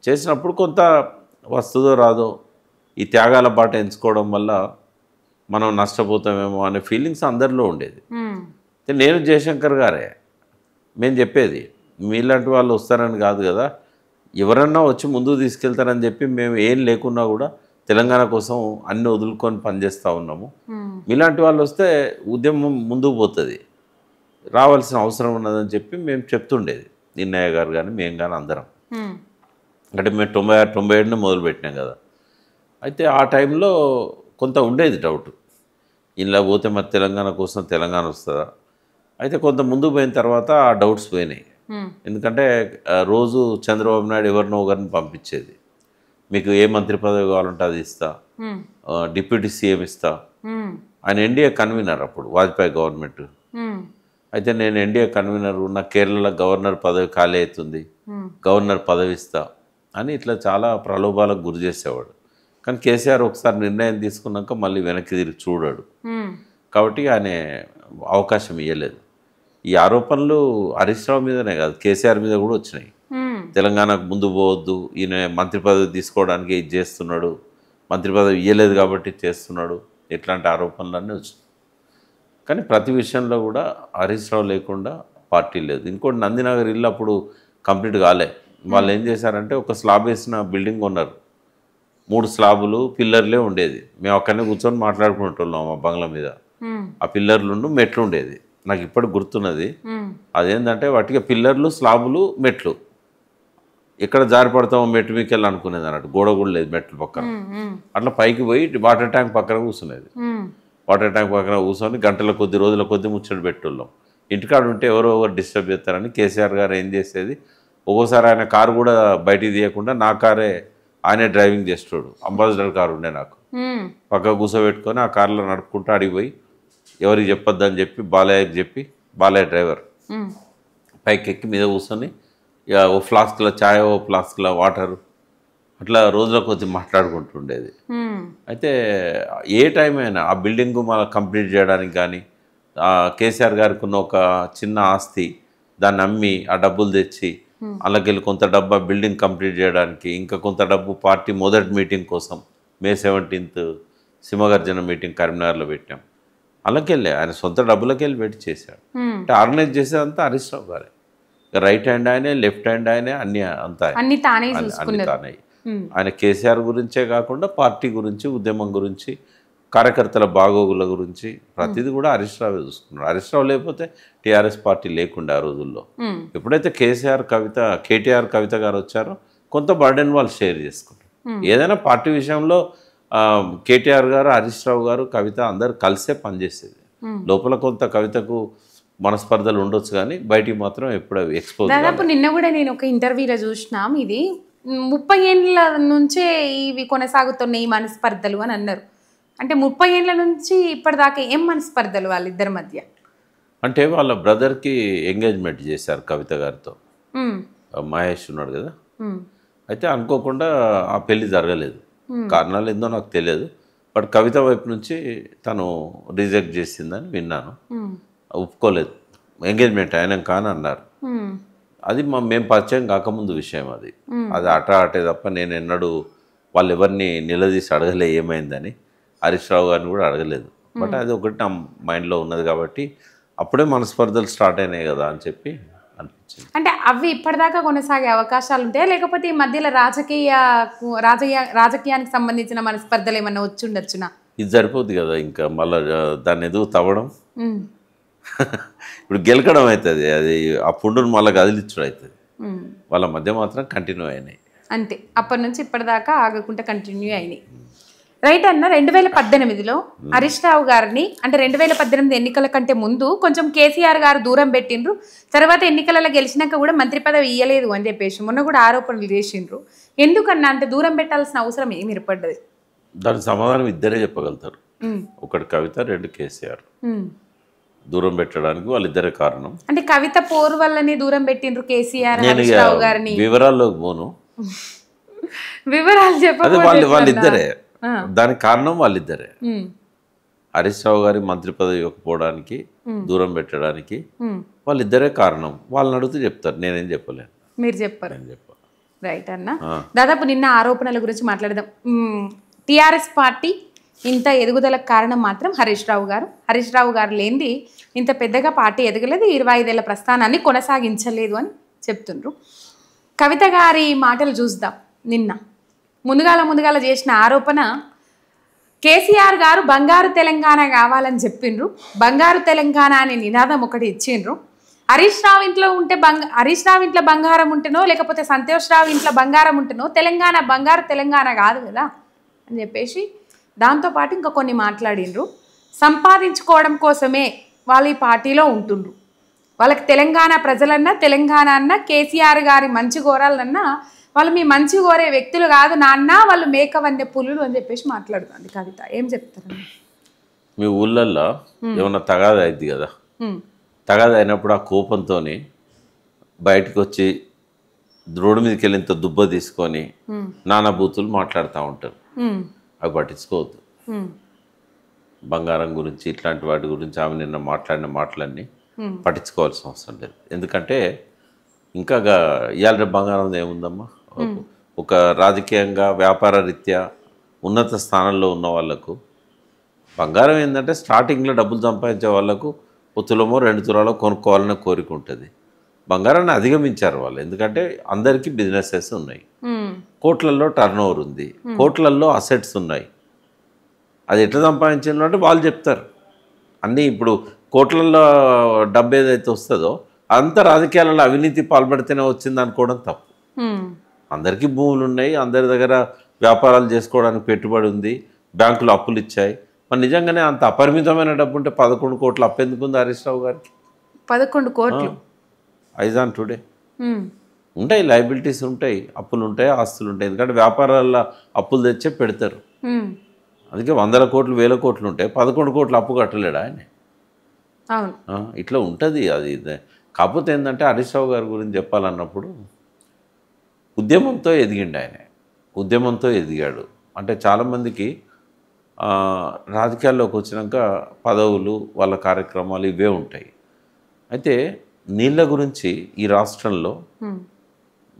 చేసినప్పుడు కొంత వస్తుందో రాదో ఈ త్యాగాల బాట ఎంచుకోవడం వల్ల మనం నష్టపోతామేమో అనే ఫీలింగ్స్ అందరిలో ఉండేది. నేను జయశంకర్ గారే మేము చెప్పేది, మీలాంటి వాళ్ళు వస్తారని కాదు కదా, ఎవరన్నా వచ్చి ముందుకు తీసుకెళ్తారని చెప్పి మేము ఏం లేకున్నా కూడా తెలంగాణ కోసం అన్ని వదులుకొని పనిచేస్తూ ఉన్నాము. మీలాంటి వాళ్ళు వస్తే ఉద్యమం ముందుకు పోతుంది, రావాల్సిన అవసరం ఉన్నదని చెప్పి మేము చెప్తుండేది. నిన్నయ్య గారు కానీ మేము కానీ అందరం. అంటే మేము 96-97 మొదలుపెట్టినాం కదా. అయితే ఆ టైంలో కొంత ఉండేది డౌట్, ఇలా పోతే మరి తెలంగాణ కోసం తెలంగాణ వస్తుందా. అయితే కొంత ముందుకు పోయిన తర్వాత ఆ డౌట్స్ పోయినాయి. ఎందుకంటే రోజు చంద్రబాబు నాయుడు ఎవరినో ఒకరిని పంపించేది, మీకు ఏ మంత్రి పదవి కావాలంటే అది ఇస్తా, డిప్యూటీ సీఎం ఇస్తా. ఆయన ఎన్డీఏ కన్వీనర్ అప్పుడు వాజ్పేయి గవర్నమెంట్. అయితే నేను ఎన్డీఏ కన్వీనర్ ఉన్న కేరళలో గవర్నర్ పదవి ఖాళీ అవుతుంది, గవర్నర్ పదవి ఇస్తా అని ఇట్లా చాలా ప్రలోభాలకు గురి చేసేవాడు. కానీ కేసీఆర్ ఒకసారి నిర్ణయం తీసుకున్నాక మళ్ళీ వెనక్కి తిరిగి చూడాడు. కాబట్టి ఆయన అవకాశం ఇవ్వలేదు. ఈ ఆరోపణలు హరీష్ రావు మీదనే కాదు కేసీఆర్ మీద కూడా వచ్చినాయి. తెలంగాణకు ముందు పోవద్దు, ఈయన మంత్రి పదవి తీసుకోవడానికి ఇది చేస్తున్నాడు, మంత్రి పదవి ఇవ్వలేదు కాబట్టి చేస్తున్నాడు, ఇట్లాంటి ఆరోపణలన్నీ వచ్చాయి. కానీ ప్రతి విషయంలో కూడా హరీష్ రావు లేకుండా పార్టీ లేదు. ఇంకోటి నందినగర్ ఇల్లు అప్పుడు కంప్లీట్ కాలే. వాళ్ళు ఏం చేశారంటే ఒక స్లాబ్ వేసిన బిల్డింగ్ కొన్నారు. 3 స్లాబులు పిల్లర్లే ఉండేది. మేము అక్కడనే కూర్చొని మాట్లాడుకుంటున్నాం ఆ బంగ్లా మీద. ఆ పిల్లర్లు మెట్లు ఉండేది. నాకు ఇప్పటికి గుర్తున్నది. అదేంటంటే వాటికి పిల్లర్లు, స్లాబులు, మెట్లు. ఎక్కడ జారి పడతామో మెట్టు మీకు వెళ్ళి అనుకునేది అన్నట్టు. గోడ కూడా లేదు మెట్లు పక్కన. అట్లా పైకి పోయి వాటర్ ట్యాంక్ పక్కన కూర్చునేది. వాటర్ ట్యాంక్ పక్కన కూర్చొని గంటల కొద్ది, రోజుల కొద్ది ముచ్చట పెట్టేళ్ళం. ఇంటికాడ ఉంటే ఎవరో ఒకరు డిస్టర్బ్ చేస్తారని కేసీఆర్ గారు ఏం చేసేది, ఒక్కోసారి ఆయన కారు కూడా బయటికి తీయకుండా నా కారే ఆయనే డ్రైవింగ్ చేస్తాడు. అంబాసిడర్ కారు ఉండే నాకు. పక్క కూర్చోబెట్టుకొని ఆ కార్లో నడుపుకుంటూ అడిగిపోయి ఎవరికి చెప్పొద్దని చెప్పి బాలయ్యకి చెప్పి, బాలయ్య డ్రైవర్ పైకి ఎక్కి మీద కూర్చొని ఇక ఓ ఫ్లాస్క్లో ఛాయ్, ఓ ఫ్లాస్క్లో వాటర్, అట్లా రోజుల కొద్ది మాట్లాడుకుంటుండేది. అయితే ఏ టైం అయినా ఆ బిల్డింగ్ మనం కంప్లీట్ చేయడానికి కానీ, కేసీఆర్ గారికి ఉన్న ఒక చిన్న ఆస్తి దాన్ని అమ్మి ఆ డబ్బులు తెచ్చి అలాగెళ్ళి కొంత డబ్బు ఆ బిల్డింగ్ కంప్లీట్ చేయడానికి, ఇంకా కొంత డబ్బు పార్టీ మొదటి మీటింగ్ కోసం May 17th సింహగర్జన మీటింగ్ కరీంనగర్లో పెట్టాం. అలాగెళ్ళి ఆయన సొంత డబ్బులకి వెళ్ళి పెట్టి చేశాడు. అంటే ఆర్గనైజ్ చేసేదంతా హరీష్ రావు గారే. రైట్ హ్యాండ్ ఆయనే, లెఫ్ట్ హ్యాండ్ ఆయనే, అన్ని తానే. ఆయన కేసీఆర్ గురించే కాకుండా పార్టీ గురించి, ఉద్యమం గురించి, కార్యకర్తల బాగోగుల గురించి ప్రతిదీ కూడా హరీష్ రావే చూసుకున్నాడు. హరీష్ రావు లేకపోతే టీఆర్ఎస్ పార్టీ లేకుండా ఆ రోజుల్లో. ఎప్పుడైతే కేటీఆర్ కవిత గారు వచ్చారో కొంత బర్డెన్ వాళ్ళు షేర్ చేసుకున్నారు. ఏదైనా పార్టీ విషయంలో కేటీఆర్ గారు, హరీష్ రావు గారు, కవిత అందరు కలిసే పనిచేసేది. లోపల కొంత కవితకు మనస్పర్ధలు ఉండొచ్చు కానీ బయటికి మాత్రం ఎప్పుడు ఎక్స్పోజ్. దాదాపు నిన్న కూడా నేను ఒక ఇంటర్వ్యూలో చూసినాం, ఇది 30 ఏళ్ళ నుంచే ఇవి కొనసాగుతున్నాయి ఈ మనస్పర్ధలు అని అన్నారు. అంటే 30 ఏళ్ళ నుంచి ఇప్పటిదాకా ఏం మనస్పర్ధలు వాళ్ళిద్దరి మధ్య? అంటే వాళ్ళ బ్రదర్కి ఎంగేజ్మెంట్ చేశారు కవిత గారితో. మహేష్ ఉన్నాడు కదా, అయితే అనుకోకుండా ఆ పెళ్లి జరగలేదు. కారణాలు ఏందో నాకు తెలియదు. బట్ కవిత వైపు నుంచి తను రిజెక్ట్ చేసిందని విన్నాను. ఒప్పుకోలేదు, ఎంగేజ్మెంట్ అయినా కానీ అన్నారు. అది మేము పరిచయం కాకముందు విషయం. అది ఆటే తప్ప నేను ఎన్నడూ వాళ్ళు ఎవరిని నిలదీసి అడగలే ఏమైందని. హరీష్ రావు గారిని కూడా అడగలేదు. బట్ అది ఒకటి నా మైండ్లో ఉన్నది కాబట్టి అప్పుడే మనస్పర్ధలు స్టార్ట్ అయినాయి కదా అని చెప్పి అనిపించింది. అంటే అవి ఇప్పటిదాకా కొనసాగే అవకాశాలు ఉంటాయా, లేకపోతే ఈ మధ్యలో రాజకీయానికి సంబంధించిన మనస్పర్ధలు ఏమన్నా వచ్చి ఉండొచ్చునా? ఇది సరిపోద్ది కదా, ఇంకా మళ్ళీ దాన్ని ఎదుగు తవ్వడం, ఇప్పుడు గెలకడం అవుతుంది. అది ఆ పుండును మళ్ళీ కదిలించడం అవుతుంది. వాళ్ళ మధ్య మాత్రం కంటిన్యూ అయినాయి అంతే. అప్పటి నుంచి ఇప్పటిదాకా ఆగకుండా కంటిన్యూ అయినాయి. రైట్ అన్న. 2018లో హరీష్ రావు గారిని, అంటే 2018 ఎన్నికల కంటే ముందు కొంచెం కేసీఆర్ గారు దూరం పెట్టిండ్రు. తర్వాత ఎన్నికలలో గెలిచినాక కూడా మంత్రి పదవి ఇయ్యలేదు అని చెప్పేసి మొన్న కూడా ఆరోపణలు చేసిండ్రు. ఎందుకన్నా అంటే దూరం పెట్టాల్సిన అవసరం ఏమి ఏర్పడ్డది? దానికి సమాధానం ఇద్దరే చెప్పగలుగుతారు. ఒకటి కవిత, 2 కేసీఆర్. దూరం పెట్టడానికి వాళ్ళిద్దరే కారణం. అంటే కవిత పోరు వల్లనే దూరం పెట్టిండ్రు కేసీఆర్ హరీష్ రావు గారిని. వివరాల్లోకి పోను, వివరాలు చెప్పండి. వాళ్ళిద్దరే, దానికి కారణం వాళ్ళిద్దరే. హరీష్ రావు గారి మంత్రి పదవి ఇవ్వకపోవడానికి, దూరం పెట్టడానికి వాళ్ళిద్దరే కారణం. వాళ్ళని అడిగితే చెప్తారు, నేనేం చెప్పలేను. మీరు చెప్పారు. రైట్ అన్న. దాదాపు నిన్న ఆరోపణల గురించి మాట్లాడదాం. టీఆర్ఎస్ పార్టీ ఇంత ఎదుగుదలకు కారణం మాత్రం హరీష్ రావు గారు. హరీష్ రావు గారు లేనిది ఇంత పెద్దగా పార్టీ ఎదగలేదు, 25 ఏళ్ల ప్రస్థానాన్ని కొనసాగించలేదు అని చెప్తుండ్రు. కవిత గారి మాటలు చూద్దాం. నిన్న ముందుగాల చేసిన ఆరోపణ, కేసీఆర్ గారు బంగారు తెలంగాణ కావాలని చెప్పిండ్రు. బంగారు తెలంగాణ అనే నినాదం ఒకటి ఇచ్చిండ్రు. హరీష్ రావు ఇంట్లో బంగారం ఉంటేనో, లేకపోతే సంతోష్ రావు ఇంట్లో బంగారం ఉంటేనో తెలంగాణ బంగారు తెలంగాణ కాదు కదా అని చెప్పేసి దాంతోపాటు ఇంకా కొన్ని మాట్లాడిండ్రు. సంపాదించుకోవడం కోసమే వాళ్ళు ఈ పార్టీలో ఉంటుండ్రు. వాళ్ళకి తెలంగాణ ప్రజలన్నా, తెలంగాణ అన్నా, కేసీఆర్ గారి మంచి కోరాలన్నా వాళ్ళు మీ మంచి కోరే వ్యక్తులు కాదు నాన్న, వాళ్ళు మేకవన్య పులులు అని చెప్పేసి మాట్లాడుతుంది కవిత. ఏం చెప్తారు? మీ ఊళ్ళల్లో ఏమన్నా తగాదా అయింది కదా, తగాదా అయినప్పుడు ఆ కోపంతో బయటకు వచ్చి రోడ్డు మీదకి వెళ్ళి ఇంత దుబ్బ తీసుకొని నానా బూతులు మాట్లాడుతూ ఉంటారు. అవి పట్టించుకోవద్దు. బంగారం గురించి, ఇట్లాంటి వాటి గురించి ఆమె నిన్న మాట్లాడిన మాటలన్నీ పట్టించుకోవాల్సిన అవసరం లేదు. ఎందుకంటే ఇంకా ఇవాళ బంగారం ఏముందమ్మా, ఒక రాజకీయంగా వ్యాపార రీత్యా ఉన్నత స్థానంలో ఉన్న వాళ్ళకు బంగారం ఏంటంటే స్టార్టింగ్లో డబ్బులు సంపాదించే వాళ్ళకు ఒక తులమో 2 తులాలో కొనుక్కోవాలనే కోరిక ఉంటుంది. బంగారాన్ని అధిగమించారు వాళ్ళు, ఎందుకంటే అందరికీ బిజినెసెస్ ఉన్నాయి, కోట్లల్లో టర్న్ ఓవర్ ఉంది, కోట్లల్లో అసెట్స్ ఉన్నాయి. అది ఎట్లా సంపాదించారు అంటే వాళ్ళు చెప్తారు అన్నీ. ఇప్పుడు కోట్లల్లో డబ్బు ఏదైతే వస్తుందో అంతా రాజకీయాలలో అవినీతి పాల్పడితేనే వచ్చింది అనుకోవడం తప్పు. అందరికీ భూములు ఉన్నాయి, అందరి దగ్గర వ్యాపారాలు చేసుకోవడానికి పెట్టుబడి ఉంది, బ్యాంకులు అప్పులు ఇచ్చాయి. మరి నిజంగానే అంత అపరిమితమైన డబ్బు ఉంటే 11 కోట్ల అప్పు ఎందుకు ఉంది హరీష్ రావు గారికి? 11 కోట్లు ఐజాన్ టుడే ఉంటాయి, లయబిలిటీస్ ఉంటాయి, అప్పులు ఉంటాయి, ఆస్తులు ఉంటాయి. ఎందుకంటే వ్యాపారాల్లో అప్పులు తెచ్చే పెడతారు. అందుకే 100 కోట్లు 1000 కోట్లు ఉంటాయి, 11 కోట్ల అప్పు కట్టలేడు ఆయన. ఇట్లా ఉంటుంది అది. కాకపోతే ఏంటంటే హరీష్ రావు గారి గురించి చెప్పాలన్నప్పుడు ఉద్యమంతో ఎదిగిండు ఆయన, ఉద్యమంతో ఎదిగాడు. అంటే చాలామందికి రాజకీయాల్లోకి వచ్చినాక పదవులు, వాళ్ళ కార్యక్రమాలు ఇవే ఉంటాయి. అయితే నీళ్ళ గురించి ఈ రాష్ట్రంలో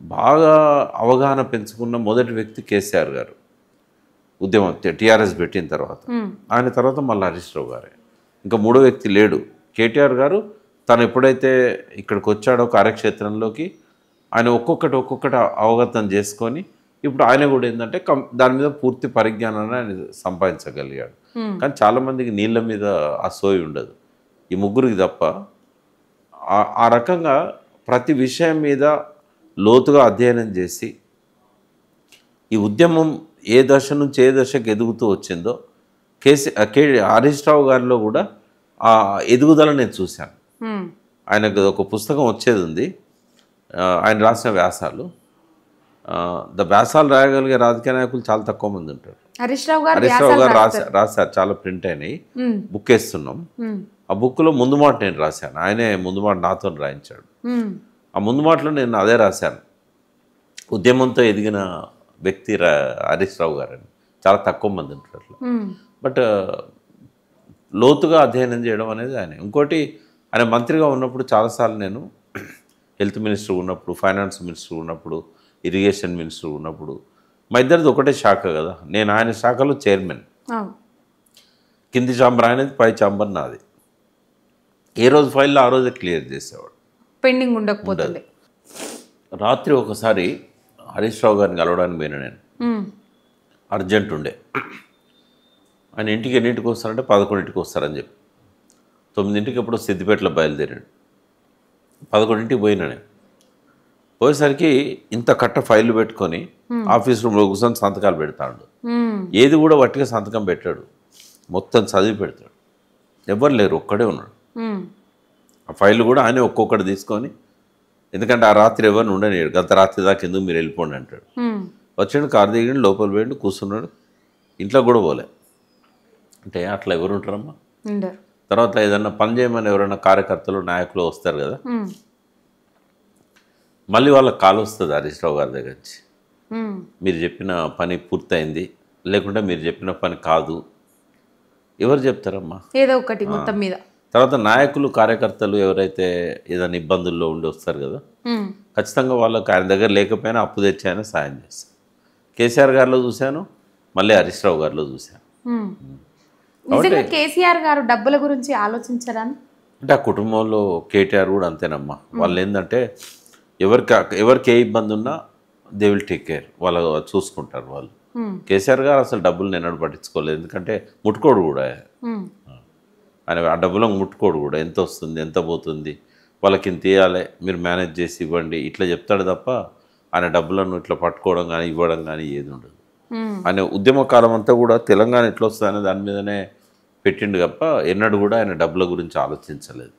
బాగా అవగాహన పెంచుకున్న మొదటి వ్యక్తి కేసీఆర్ గారు. ఉద్యమం టీఆర్ఎస్ పెట్టిన తర్వాత, ఆయన తర్వాత మళ్ళీ హరీష్ రావు గారే. ఇంకా మూడో వ్యక్తి లేడు. కేటీఆర్ గారు తను ఎప్పుడైతే ఇక్కడికి వచ్చాడో కార్యక్షేత్రంలోకి, ఆయన ఒక్కొక్కటి అవగతం చేసుకొని ఇప్పుడు ఆయన కూడా ఏంటంటే దాని మీద పూర్తి పరిజ్ఞానాన్ని ఆయన సంపాదించగలిగాడు. కానీ చాలామందికి నీళ్ళ మీద ఆ సోయి ఉండదు, ఈ ముగ్గురికి తప్ప. ఆ రకంగా ప్రతి విషయం మీద లోతుగా అధ్యయనం చేసి ఈ ఉద్యమం ఏ దశ నుంచి ఏ దశకు ఎదుగుతూ వచ్చిందో హరీష్ రావు గారిలో కూడా ఆ ఎదుగుదల నేను చూశాను. ఆయనకు ఒక పుస్తకం వచ్చేది ఉంది, ఆయన రాసిన వ్యాసాలు. వ్యాసాలు రాయగలిగే రాజకీయ నాయకులు చాలా తక్కువ మంది ఉంటారు. హరీష్ రావు గారు రాశారు, చాలా ప్రింట్ అయినాయి, బుక్ వేస్తున్నాం. ఆ బుక్లో ముందు మాట నేను రాశాను, ఆయనే ముందు మాట నాతో రాయించాడు. ఆ ముందు మాటలో నేను అదే రాశాను, ఉద్యమంతో ఎదిగిన వ్యక్తి హరీష్ రావు గారని. చాలా తక్కువ మంది ఉంటారు అట్లా. బట్ లోతుగా అధ్యయనం చేయడం అనేది ఆయన. ఇంకోటి, ఆయన మంత్రిగా ఉన్నప్పుడు చాలాసార్లు నేను హెల్త్ మినిస్టర్ ఉన్నప్పుడు, ఫైనాన్స్ మినిస్టర్ ఉన్నప్పుడు, ఇరిగేషన్ మినిస్టర్ ఉన్నప్పుడు, మా ఇద్దరిది ఒకటే శాఖ కదా. నేను ఆయన శాఖలో చైర్మన్, కింది చాంబర్ ఆయనది, పై చాంబర్ నాది. ఏ రోజు ఫైల్లో ఆ రోజే క్లియర్ చేసేవాడు, పెండింగ్ ఉండకపోతుంది. రాత్రి ఒకసారి హరీష్ రావు గారిని కలవడానికి పోయినా నేను, అర్జెంట్ ఉండే. ఆయన ఇంటికి ఎన్నింటికి వస్తారంటే 11ంటికి వస్తారని చెప్పి 9ంటికి ఎప్పుడో సిద్దిపేటలో బయలుదేరాడు. 11ంటికి పోయినా నేను. పోయేసరికి ఇంత కట్ట ఫైళ్ళు పెట్టుకొని ఆఫీస్ రూమ్లో కూర్చొని సంతకాలు పెడతాడు. ఏది కూడా వట్టిగా సంతకం పెట్టాడు, మొత్తం చదివి పెడతాడు. ఎవరు లేరు, ఒక్కడే ఉన్నాడు. ఆ ఫైళ్ళు కూడా ఆయన ఒక్కొక్కటి తీసుకొని, ఎందుకంటే ఆ రాత్రి ఎవరిని ఉండనియాడు, గత రాత్రి దాకా ఎందుకు మీరు వెళ్ళిపోండి అంటాడు. వచ్చాడు, కారు దిగాడు, లోపల పోయాడు, కూర్చున్నాడు, ఇంట్లో కూడా పోలే. అంటే అట్లా ఎవరు ఉంటారమ్మా? తర్వాత ఏదన్నా పని చేయమని ఎవరైనా కార్యకర్తలు నాయకులు వస్తారు కదా, మళ్ళీ వాళ్ళకి కాల్ వస్తుంది హరీష్ రావు గారి దగ్గర నుంచి, మీరు చెప్పిన పని పూర్తయింది, లేకుంటే మీరు చెప్పిన పని కాదు. ఎవరు చెప్తారమ్మా? ఏదో ఒకటి మొత్తం మీద. తర్వాత నాయకులు కార్యకర్తలు ఎవరైతే ఏదైనా ఇబ్బందుల్లో ఉండి వస్తారు కదా, ఖచ్చితంగా వాళ్ళకి ఆయన దగ్గర లేకపోయినా అప్పు తెచ్చి ఆయన సాయం చేస్తారు. కేసీఆర్ గారిలో చూశాను, మళ్ళీ హరీష్ రావు గారిలో చూశాను. నిజంగా కేసీఆర్ గారు డబ్బుల గురించి ఆలోచించరాని? అంటే ఆ కుటుంబంలో కేటీఆర్ కూడా అంతేనమ్మా. వాళ్ళు ఏంటంటే ఎవరికి ఏ ఇబ్బంది ఉన్నా దే విల్ టేక్ కేర్, వాళ్ళు చూసుకుంటారు వాళ్ళు. కేసీఆర్ గారు అసలు డబ్బులు నేను పట్టించుకోలేదు, ఎందుకంటే ముట్టుకోడు కూడా ఆయన, ఆ డబ్బులకు ముట్టుకోడు కూడా. ఎంత వస్తుంది, ఎంత పోతుంది, వాళ్ళకి ఇంత ఇవ్వాలి, మీరు మేనేజ్ చేసి ఇవ్వండి, ఇట్లా చెప్తాడు తప్ప ఆయన డబ్బులను ఇట్లా పట్టుకోవడం కానీ ఇవ్వడం కానీ ఏది ఉండదు. ఆయన ఉద్యమ కాలం అంతా కూడా తెలంగాణ ఎట్లా వస్తుంది అనే దాని మీదనే పెట్టిండు తప్ప ఎన్నడూ కూడా ఆయన డబ్బుల గురించి ఆలోచించలేదు.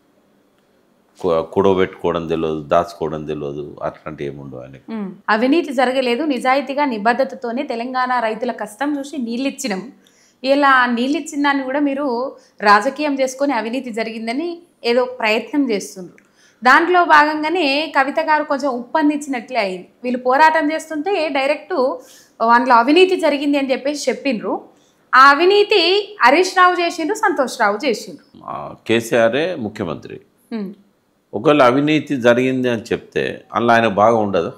కూడబెట్టుకోవడం తెలియదు, దాచుకోవడం తెలియదు, అట్లాంటి ఏముండవు ఆయనకి. అవినీతి జరగలేదు, నిజాయితీగా నిబద్ధతతోనే తెలంగాణ రైతుల కష్టం చూసి నీళ్ళిచ్చినాం. ఇలా నీళ్ళిచ్చిన దాన్ని కూడా మీరు రాజకీయం చేసుకొని అవినీతి జరిగిందని ఏదో ప్రయత్నం చేస్తున్నారు. దాంట్లో భాగంగానే కవిత గారు కొంచెం ఉప్పందించినట్లే అయింది. వీళ్ళు పోరాటం చేస్తుంటే డైరెక్టు అందులో అవినీతి జరిగింది అని చెప్పేసి చెప్పిండ్రు. ఆ అవినీతి హరీష్ రావు చేసిండ్రు, సంతోష్ రావు చేసిండ్రు. కేసీఆరే ముఖ్యమంత్రి. ఒకవేళ అవినీతి జరిగింది అని చెప్తే అందులో ఆయన బాగా ఉండదు,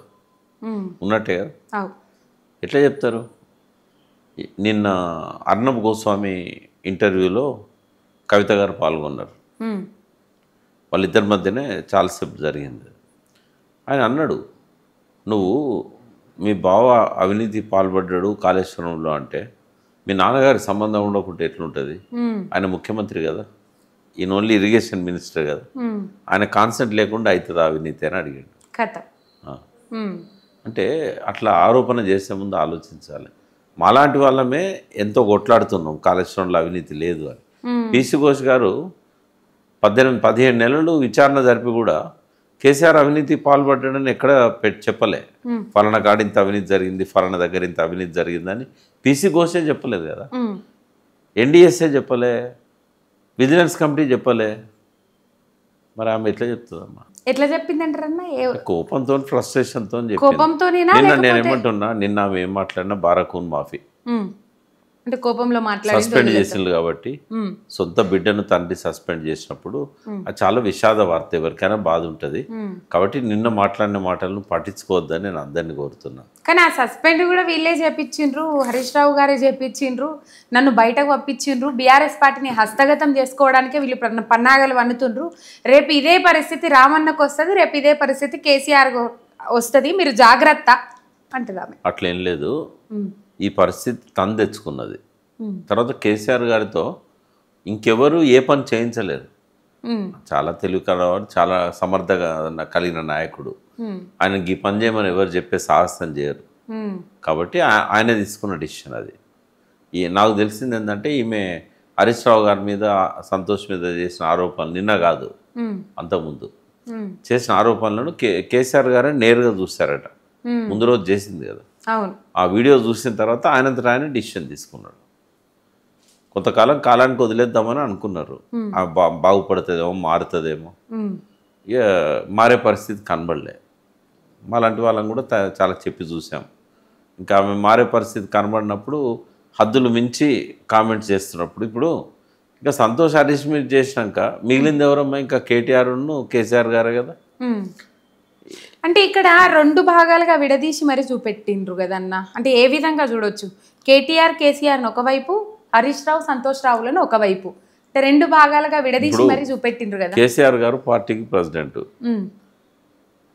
ఉన్నట్టే కదా. ఎట్లా చెప్తారు? నిన్న అర్నబ్ గోస్వామి ఇంటర్వ్యూలో కవిత గారు పాల్గొన్నారు. వాళ్ళిద్దరి మధ్యనే చాలాసేపు జరిగింది. ఆయన అన్నాడు, నువ్వు మీ బావ అవినీతి పాల్పడ్డాడు కాళేశ్వరంలో అంటే మీ నాన్నగారి సంబంధం ఉండకుంటే ఎట్లుంటుంది? ఆయన ముఖ్యమంత్రి కదా, ఈయన ఓన్లీ ఇరిగేషన్ మినిస్టర్ కదా, ఆయన కాన్సెంట్ లేకుండా అవుతుంది అవినీతి అని అడిగాడు. అంటే అట్లా ఆరోపణ చేసే ముందు ఆలోచించాలి. మాలాంటి వాళ్ళమే ఎంతో కొట్లాడుతున్నాం కాళేశ్వరంలో అవినీతి లేదు అని. పీసీ ఘోష్ గారు 15 నెలలు విచారణ జరిపి కూడా కేసీఆర్ అవినీతి పాల్పడ్డాడని ఎక్కడ చెప్పలే. ఫలానా కాడ ఇంత అవినీతి జరిగింది, ఫలానా దగ్గర ఇంత అవినీతి జరిగిందని పీసీ ఘోషే చెప్పలేదు కదా, ఎన్డీఎస్ఏ చెప్పలే, విజిలెన్స్ కమిటీ చెప్పలే. మరి ఆమె ఎట్లా చెప్తుందమ్మా? ఎట్లా చెప్పిందంటారన్న? కోపంతో, ఫ్రస్ట్రేషన్తో చెప్పింది. నిన్న నేను ఏమంటున్నా, నిన్న ఆమె ఏం మాట్లాడినా బారాకూన్ మాఫీ అంటే కోపంలో మాట్లాడి సస్పెండ్ చేసింది కాబట్టి, సొంత బిడ్డను తండ్రి సస్పెండ్ చేసినప్పుడు అది చాలా విషాద వార్త, ఎవరికైనా బాధ ఉంటుంది. కాబట్టి నిన్న మాట్లాడిన మాటలను పట్టించుకోవద్దని నేను అందరినీ కోరుతున్నాను. కానీ ఆ సస్పెండ్ కూడా వీళ్ళే చేపించిండ్రు, హరీష్ రావు గారే చేపించిండ్రు, నన్ను బయటకు పంపించిండ్రు. బీఆర్ఎస్ పార్టీని హస్తగతం చేసుకోవడానికే వీళ్ళు పన్నాగలు వన్నుతుండ్రు. రేపు ఇదే పరిస్థితి రామన్నకు వస్తుంది, రేపు ఇదే పరిస్థితి కేసీఆర్ వస్తుంది, మీరు జాగ్రత్త అంటుంది ఆమె. అట్లేం లేదు, ఈ పరిస్థితి తను తెచ్చుకున్నది. తర్వాత కేసీఆర్ గారితో ఇంకెవరు ఏ పని చేయించలేరు. చాలా తెలివి కలవాడు, చాలా సమర్థగా కలిగిన నాయకుడు. ఆయనకి ఈ పని చేయమని ఎవరు చెప్పే సాహసం చేయరు. కాబట్టి ఆయన తీసుకున్న డిసిషన్ అది. నాకు తెలిసింది ఏంటంటే, ఈమె హరీష్ రావు గారి మీద, సంతోష్ మీద చేసిన ఆరోపణలు నిన్న కాదు, అంతకుముందు చేసిన ఆరోపణలను కేసీఆర్ గారే నేరుగా చూస్తారట. ముందు రోజు చేసింది కదా, ఆ వీడియో చూసిన తర్వాత ఆయనంతటా ఆయన డిసిషన్ తీసుకున్నాడు. కొంతకాలం కాలానికి వదిలేద్దామని అనుకున్నారు, బాగుపడుతుందేమో, మారుతుందేమో. ఇక మారే పరిస్థితి కనబడలే. మాలాంటి వాళ్ళని కూడా చాలా చెప్పి చూసాం. ఇంకా ఆమె మారే పరిస్థితి కనబడినప్పుడు, హద్దులు మించి కామెంట్స్ చేస్తున్నప్పుడు, ఇప్పుడు ఇంకా సంతోష్ హరీష్ మీరు చేసినాక మిగిలింది ఎవరమ్మా? ఇంకా కేటీఆర్ను కేసీఆర్ గారే కదా. అంటే ఇక్కడ 2 భాగాలుగా విడదీసి మరి చూపెట్టిండ్రు కదన్న. అంటే ఏ విధంగా చూడొచ్చు? కేటీఆర్ కేసీఆర్ని ఒకవైపు, హరీష్ రావు సంతోష్ రావులను ఒకవైపు, 2 భాగాలుగా విడదీసి మరి చూపెట్టిండ్రు కదా. కేసీఆర్ గారు పార్టీకి ప్రెసిడెంట్,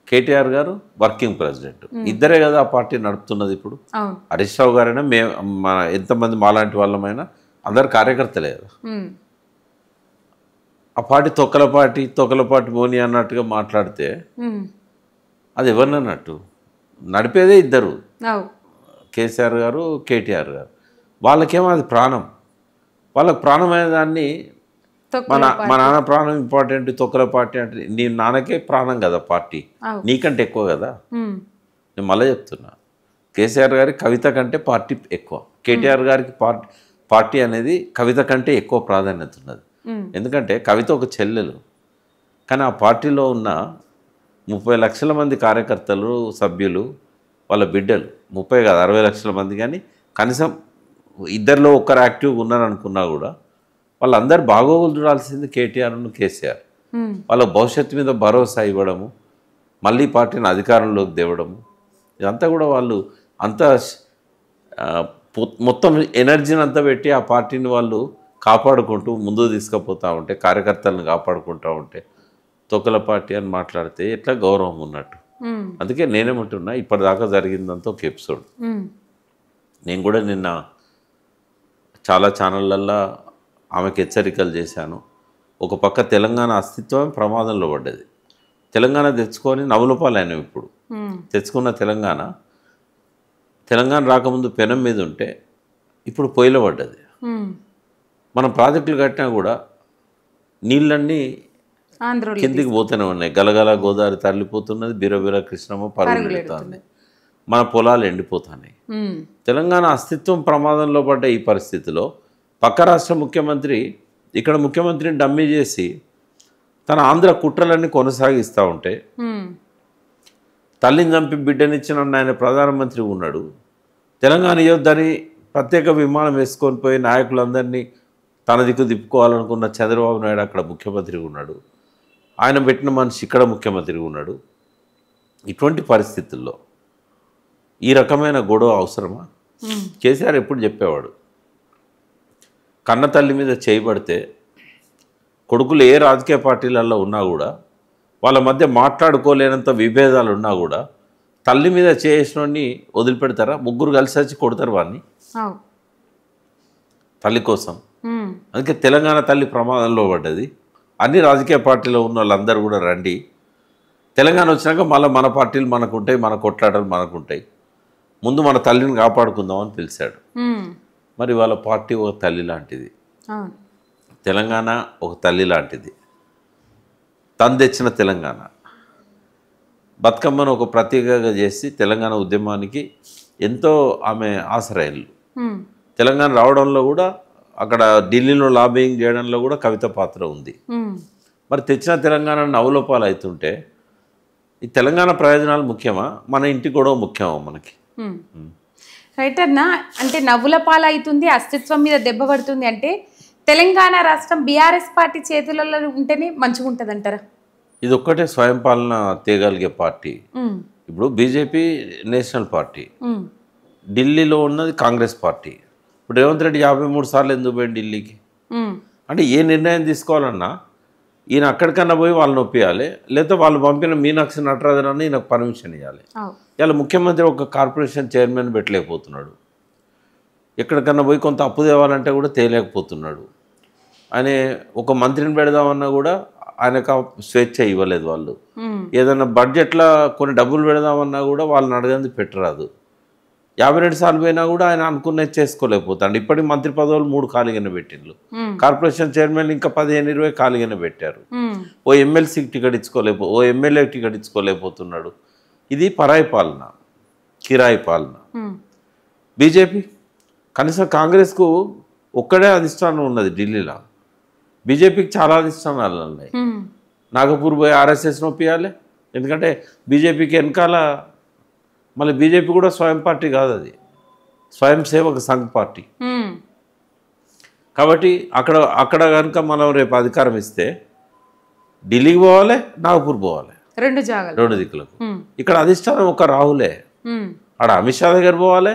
కేటీఆర్ గారు వర్కింగ్ ప్రెసిడెంట్, ఇద్దరే కదా ఆ పార్టీ నడుపుతున్నది. ఇప్పుడు హరీష్ రావు గారైనా ఎంతమంది మాలాంటి వాళ్ళమైనా అందరు కార్యకర్తలే కదా. ఆ పార్టీ తొక్కలపాటి మోని అన్నట్టుగా మాట్లాడితే అది ఎవరినన్నట్టు? నడిపేదే ఇద్దరు, కేసీఆర్ గారు కేటీఆర్ గారు. వాళ్ళకేమో అది ప్రాణం. వాళ్ళకి ప్రాణమైన దాన్ని మా నాన్న ప్రాణం ఇంపార్టెంట్, తొక్కల పార్టీ అంటే నీ నాన్నకే ప్రాణం కదా పార్టీ, నీకంటే ఎక్కువ కదా. నేను మళ్ళీ చెప్తున్నా, కేసీఆర్ గారి కవిత కంటే పార్టీ ఎక్కువ, కేటీఆర్ గారికి పార్టీ అనేది కవిత కంటే ఎక్కువ ప్రాధాన్యత ఉన్నది. ఎందుకంటే కవిత ఒక చెల్లెలు, కానీ ఆ పార్టీలో ఉన్న 30 లక్షల మంది కార్యకర్తలు, సభ్యులు, వాళ్ళ బిడ్డలు, 30 కాదు 60 లక్షల మంది, కానీ కనీసం ఇద్దరిలో ఒక్కరు యాక్టివ్గా ఉన్నారనుకున్నా కూడా వాళ్ళందరూ బాగోగులు చూడాల్సింది కేటీఆర్ను కేసీఆర్. వాళ్ళ భవిష్యత్తు మీద భరోసా ఇవ్వడము, మళ్ళీ పార్టీని అధికారంలోకి తేవడము, ఇదంతా కూడా వాళ్ళు అంత మొత్తం ఎనర్జీని అంతా పెట్టి ఆ పార్టీని వాళ్ళు కాపాడుకుంటూ ముందుకు తీసుకుపోతూ ఉంటే, కార్యకర్తలను కాపాడుకుంటూ ఉంటే, తొక్కల పార్టీ అని మాట్లాడితే ఎట్లా గౌరవం ఉన్నట్టు. అందుకే నేనేమంటున్నా, ఇప్పటిదాకా జరిగిందంతా ఒక ఎపిసోడ్. నేను కూడా నిన్న చాలా ఛానళ్ళల్లో ఆమెకు హెచ్చరికలు చేశాను. ఒక పక్క తెలంగాణ అస్తిత్వం ప్రమాదంలో పడ్డది. తెలంగాణ తెచ్చుకొని నవలపాలైన ఇప్పుడు తెచ్చుకున్న తెలంగాణ రాకముందు పెనం మీద ఉంటే ఇప్పుడు పొయ్యిలో పడ్డది. మనం ప్రాజెక్టులు కట్టినా కూడా నీళ్ళన్నీ కిందికి పోతూనే ఉన్నాయి. గలగల గోదావరి తరలిపోతున్నది, బిరబిర కృష్ణమ్మ పరుగులుతుంది, మన పొలాలు ఎండిపోతున్నాయి. తెలంగాణ అస్తిత్వం ప్రమాదంలో పడ్డ ఈ పరిస్థితిలో పక్క రాష్ట్ర ముఖ్యమంత్రి ఇక్కడ ముఖ్యమంత్రిని డమ్మీ చేసి తన ఆంధ్ర కుట్రలన్నీ కొనసాగిస్తూ ఉంటే, తల్లిని చంపి బిడ్డనిచ్చిన ఆయన ప్రధానమంత్రి ఉన్నాడు. తెలంగాణ యోద్ధని ప్రత్యేక విమానం వేసుకొని పోయి నాయకులందరినీ తన దిక్కు తిప్పుకోవాలనుకున్న చంద్రబాబు నాయుడు అక్కడ ముఖ్యమంత్రిగా ఉన్నాడు. ఆయన పెట్టిన మనిషి ఇక్కడ ముఖ్యమంత్రిగా ఉన్నాడు. ఇటువంటి పరిస్థితుల్లో ఈ రకమైన గొడవ అవసరమా? కేసీఆర్ ఎప్పుడు చెప్పేవాడు, కన్న తల్లి మీద చేయబడితే కొడుకులు ఏ రాజకీయ పార్టీలలో ఉన్నా కూడా వాళ్ళ మధ్య మాట్లాడుకోలేనంత విభేదాలు ఉన్నా కూడా తల్లి మీద చేసినోడిని వదిలిపెడతారా? ముగ్గురు కలిసి వచ్చి కొడతారు వాడిని తల్లి కోసం. అందుకే తెలంగాణ తల్లి ప్రమాదంలో పడ్డది. అన్ని రాజకీయ పార్టీలో ఉన్న వాళ్ళందరూ కూడా రండి, తెలంగాణ వచ్చినాక మళ్ళీ మన పార్టీలు మనకుంటాయి, మన కొట్లాటలు మనకుంటాయి, ముందు మన తల్లిని కాపాడుకుందామని తెలిసాడు. మరి వాళ్ళ పార్టీ ఒక తల్లి లాంటిది, తెలంగాణ ఒక తల్లి లాంటిది. తను తెచ్చిన తెలంగాణ బతుకమ్మను ఒక ప్రత్యేకంగా చేసి తెలంగాణ ఉద్యమానికి ఎంతో ఆమె ఆశ్రయాలు. తెలంగాణ రావడంలో కూడా అక్కడ ఢిల్లీలో లాబింగ్ చేయడంలో కూడా కవిత పాత్ర ఉంది. మరి తెచ్చిన తెలంగాణను అవలోపాలు అవుతుంటే ఈ తెలంగాణ ప్రయోజనాలు ముఖ్యమా, మన ఇంటి గొడవ ముఖ్యమా మనకి? రైట్ అన్న, అంటే నవ్వుల పాలు అవుతుంది, అస్తిత్వం మీద దెబ్బ పడుతుంది అంటే తెలంగాణ రాష్ట్రం బీఆర్ఎస్ పార్టీ చేతులలో ఉంటేనే మంచిగా ఉంటుంది అంటారా? ఇది ఒక్కటే స్వయం పాలన తేగలిగే పార్టీ. ఇప్పుడు బీజేపీ నేషనల్ పార్టీ, ఢిల్లీలో ఉన్నది కాంగ్రెస్ పార్టీ. ఇప్పుడు రేవంత్ రెడ్డి 53 సార్లు ఎందుకు పోయి ఢిల్లీకి? అంటే ఏ నిర్ణయం తీసుకోవాలన్నా ఈయన అక్కడికన్నా పోయి వాళ్ళని ఒప్పియాలి, లేదా వాళ్ళు పంపిన మీనాక్షి నటరాజన్ అని ఈయనకు పర్మిషన్ ఇవ్వాలి. ఇలా ముఖ్యమంత్రి ఒక కార్పొరేషన్ చైర్మన్ పెట్టలేకపోతున్నాడు, ఎక్కడికన్నా పోయి కొంత అప్పు తేవాలంటే కూడా తేలేకపోతున్నాడు. ఆయన ఒక మంత్రిని పెడదామన్నా కూడా ఆయనకు స్వేచ్ఛ ఇవ్వలేదు వాళ్ళు. ఏదైనా బడ్జెట్లో కొన్ని డబ్బులు పెడదామన్నా కూడా వాళ్ళని అడగంది పెట్టరాదు. 52 సార్లు పోయినా కూడా ఆయన అనుకున్నది చేసుకోలేకపోతాడు. ఇప్పటికి మంత్రి పదవులు 3 ఖాళీగానే పెట్టిండ్రు, కార్పొరేషన్ చైర్మన్ ఇంకా 15-20 ఖాళీగానే పెట్టారు. ఓ ఎమ్మెల్సీకి టికెట్ ఓ ఎమ్మెల్యే టికెట్ ఇచ్చుకోలేకపోతున్నాడు. ఇది పరాయి పాలన, కిరాయి పాలన. బీజేపీ కనీసం కాంగ్రెస్కు ఒక్కడే అధిష్టానం ఉన్నది ఢిల్లీలో, బీజేపీకి చాలా అధిష్టానాలు ఉన్నాయి. నాగపూర్ పోయి ఆర్ఎస్ఎస్ నొప్పియాలి, ఎందుకంటే బీజేపీకి వెనకాల మళ్ళీ బీజేపీ కూడా స్వయం పార్టీ కాదు, అది స్వయం సేవక సంఘ్ పార్టీ. కాబట్టి అక్కడ కనుక మనం రేపు అధికారం ఇస్తే ఢిల్లీకి పోవాలి, నాగపూర్ పోవాలి, 2 దిక్కులకు. ఇక్కడ అధిష్టానం ఒక రాహులే, ఆడ అమిత్ షా దగ్గర పోవాలి,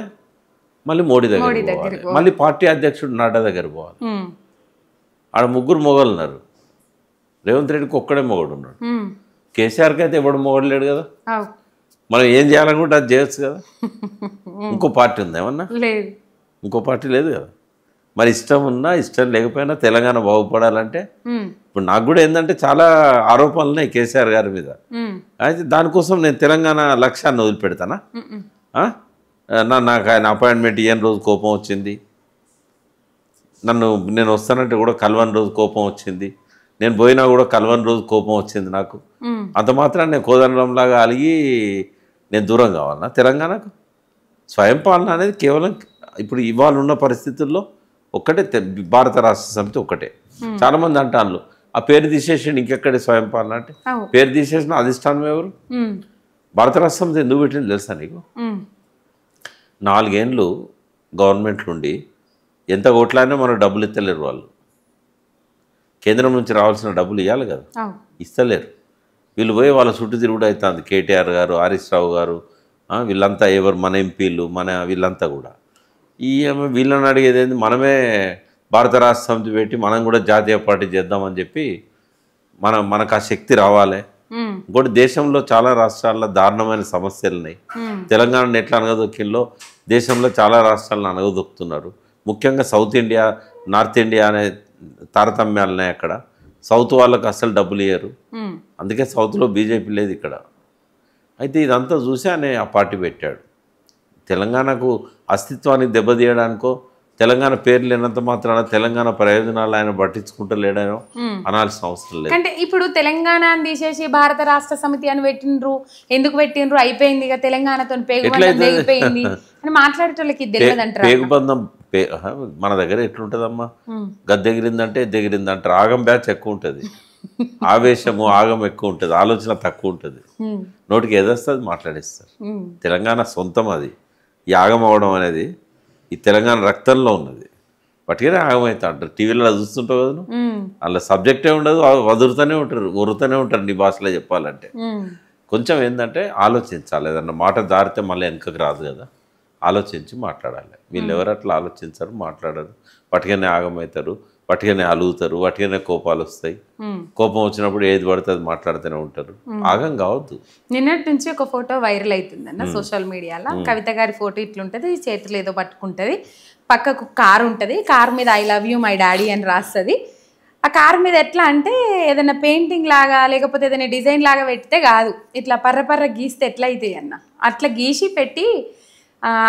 మళ్ళీ మోడీ దగ్గర పోవాలి, మళ్ళీ పార్టీ అధ్యక్షుడు నడ్డా దగ్గర పోవాలి. ఆడ 3 మొగలు ఉన్నారు, రేవంత్ రెడ్డికి ఒక్కడే మొగడు ఉన్నాడు. కేసీఆర్కి అయితే ఎవడు మొగడు లేడు కదా. మనం ఏం చేయాలనుకుంటే అది చేయొచ్చు కదా. ఇంకో పార్టీ ఉంది ఏమన్నా? ఇంకో పార్టీ లేదు కదా. మరి ఇష్టం ఉన్నా ఇష్టం లేకపోయినా తెలంగాణ బాగుపడాలంటే ఇప్పుడు నాకు కూడా ఏంటంటే చాలా ఆరోపణలు ఉన్నాయి కేసీఆర్ గారి మీద. అయితే దానికోసం నేను తెలంగాణ లక్ష్యాన్ని వదిలిపెడతానా? నాకు ఆయన అపాయింట్మెంట్ ఇయ్యని రోజు కోపం వచ్చింది, నేను వస్తానంటే కూడా కలవని రోజు కోపం వచ్చింది, నేను పోయినా కూడా కలవని రోజు కోపం వచ్చింది నాకు. అంత మాత్రం నేను కోదండంలాగా అలిగి నేను దూరం కావాలన్నా తెలంగాణకు? స్వయం పాలన అనేది కేవలం ఇప్పుడు ఇవాళ ఉన్న పరిస్థితుల్లో ఒక్కటే, భారత రాష్ట్ర సమితి ఒక్కటే. చాలామంది అంటారు ఆ పేరు తీసేసి ఇంకెక్కడే స్వయం పాలన అంటే, పేరు తీసేసిన అధిష్టానం ఎవరు? భారత రాష్ట్ర సమితి ఎందుకు పెట్టింది తెలుసా నీకు? 4 ఏళ్ళు గవర్నమెంట్లు ఉండి ఎంత కొట్లాడినా మనకు డబ్బులు ఇస్తలేరు వాళ్ళు. కేంద్రం నుంచి రావాల్సిన డబ్బులు ఇవ్వాలి కదా, ఇస్తలేరు. వీళ్ళు పోయి వాళ్ళ చుట్టూ తిరుగుడు అవుతుంది. కేటీఆర్ గారు, హరీష్ రావు గారు, వీళ్ళంతా ఎవరు మన ఎంపీలు, వీళ్ళంతా కూడా వీళ్ళని అడిగేది ఏంది, మనమే భారత రాష్ట్ర సమితి పెట్టి మనం కూడా జాతీయ పార్టీ చేద్దామని చెప్పి మనకు ఆ శక్తి రావాలి. ఇంకోటి, దేశంలో చాలా రాష్ట్రాల్లో దారుణమైన సమస్యలు ఉన్నాయి. తెలంగాణను ఎట్లా అనగదొక్కిల్లో దేశంలో చాలా రాష్ట్రాలను అనగదొక్కుతున్నారు. ముఖ్యంగా సౌత్ ఇండియా, నార్త్ ఇండియా అనే తారతమ్యాలు ఉన్నాయి అక్కడ. సౌత్ వాళ్ళకి అసలు డబ్బులు ఇయ్యరు, అందుకే సౌత్లో బీజేపీ లేదు ఇక్కడ. అయితే ఇదంతా చూసి ఆయన ఆ పార్టీ పెట్టాడు. తెలంగాణకు అస్తిత్వానికి దెబ్బతీయడానికో, తెలంగాణ పేరు లేనంత మాత్రాన తెలంగాణ ప్రయోజనాలు ఆయన పట్టించుకుంటలేడనో అనాల్సిన అవసరం లేదు. అంటే ఇప్పుడు తెలంగాణ తీసేసి భారత రాష్ట్ర సమితి అని పెట్టిండ్రు, ఎందుకు పెట్టిండ్రు, అయిపోయింది ఇక తెలంగాణతో పేగుబంధం అని మాట్లాడేటోళ్ళకి తెలియదంటారు. పేగుబంధం మన దగ్గర ఎట్లుంటుందమ్మా, గద్దెగిరిందంటే ఎద్దెగిరిందంటారు. ఆగం బ్యాచ్ ఎక్కువ ఉంటుంది, ఆవేశము ఆగం ఎక్కువ ఉంటుంది, ఆలోచన తక్కువ ఉంటుంది. నోటికి ఏదొస్తుంది మాట్లాడేస్తారు. తెలంగాణ సొంతం అది. ఈ ఆగం అవ్వడం అనేది ఈ తెలంగాణ రక్తంలో ఉన్నది. పట్టుకనే ఆగమవుతా అంటారు. టీవీలో చూస్తుంటావు కదా నువ్వు, అలా సబ్జెక్టే ఉండదు, వదురుతూనే ఉంటారు, ఒరుతూనే ఉంటారు. నీ భాషలో చెప్పాలంటే కొంచెం ఏంటంటే ఆలోచించాలి. ఏదన్నా మాట జారితే మళ్ళీ వెనకకి రాదు కదా, ఆలోచించి మాట్లాడాలి. వీళ్ళు ఎవరు అట్లా ఆలోచించరు, మాట్లాడరు, వాటికనే ఆగమవుతారు, వాటికనే అలుగుతారు, వాటికనే కోపాలు వస్తాయి. కోపం వచ్చినప్పుడు ఏది పడితే అది మాట్లాడుతూనే ఉంటారు. ఆగం కావద్దు. నిన్నటి నుంచి ఒక ఫోటో వైరల్ అవుతుందన్న సోషల్ మీడియాలో. కవిత గారి ఫోటో ఇట్లుంటది, చేతులు ఏదో పట్టుకుంటది, పక్కకు కారు ఉంటుంది, కారు మీద I love you my daddy అని రాస్తుంది. ఆ కారు మీద ఎట్లా అంటే ఏదైనా పెయింటింగ్ లాగా లేకపోతే ఏదైనా డిజైన్ లాగా పెడితే కాదు, ఇట్లా పర్ర గీస్తే ఎట్లా అవుతాయి అన్న, అట్లా గీసి పెట్టి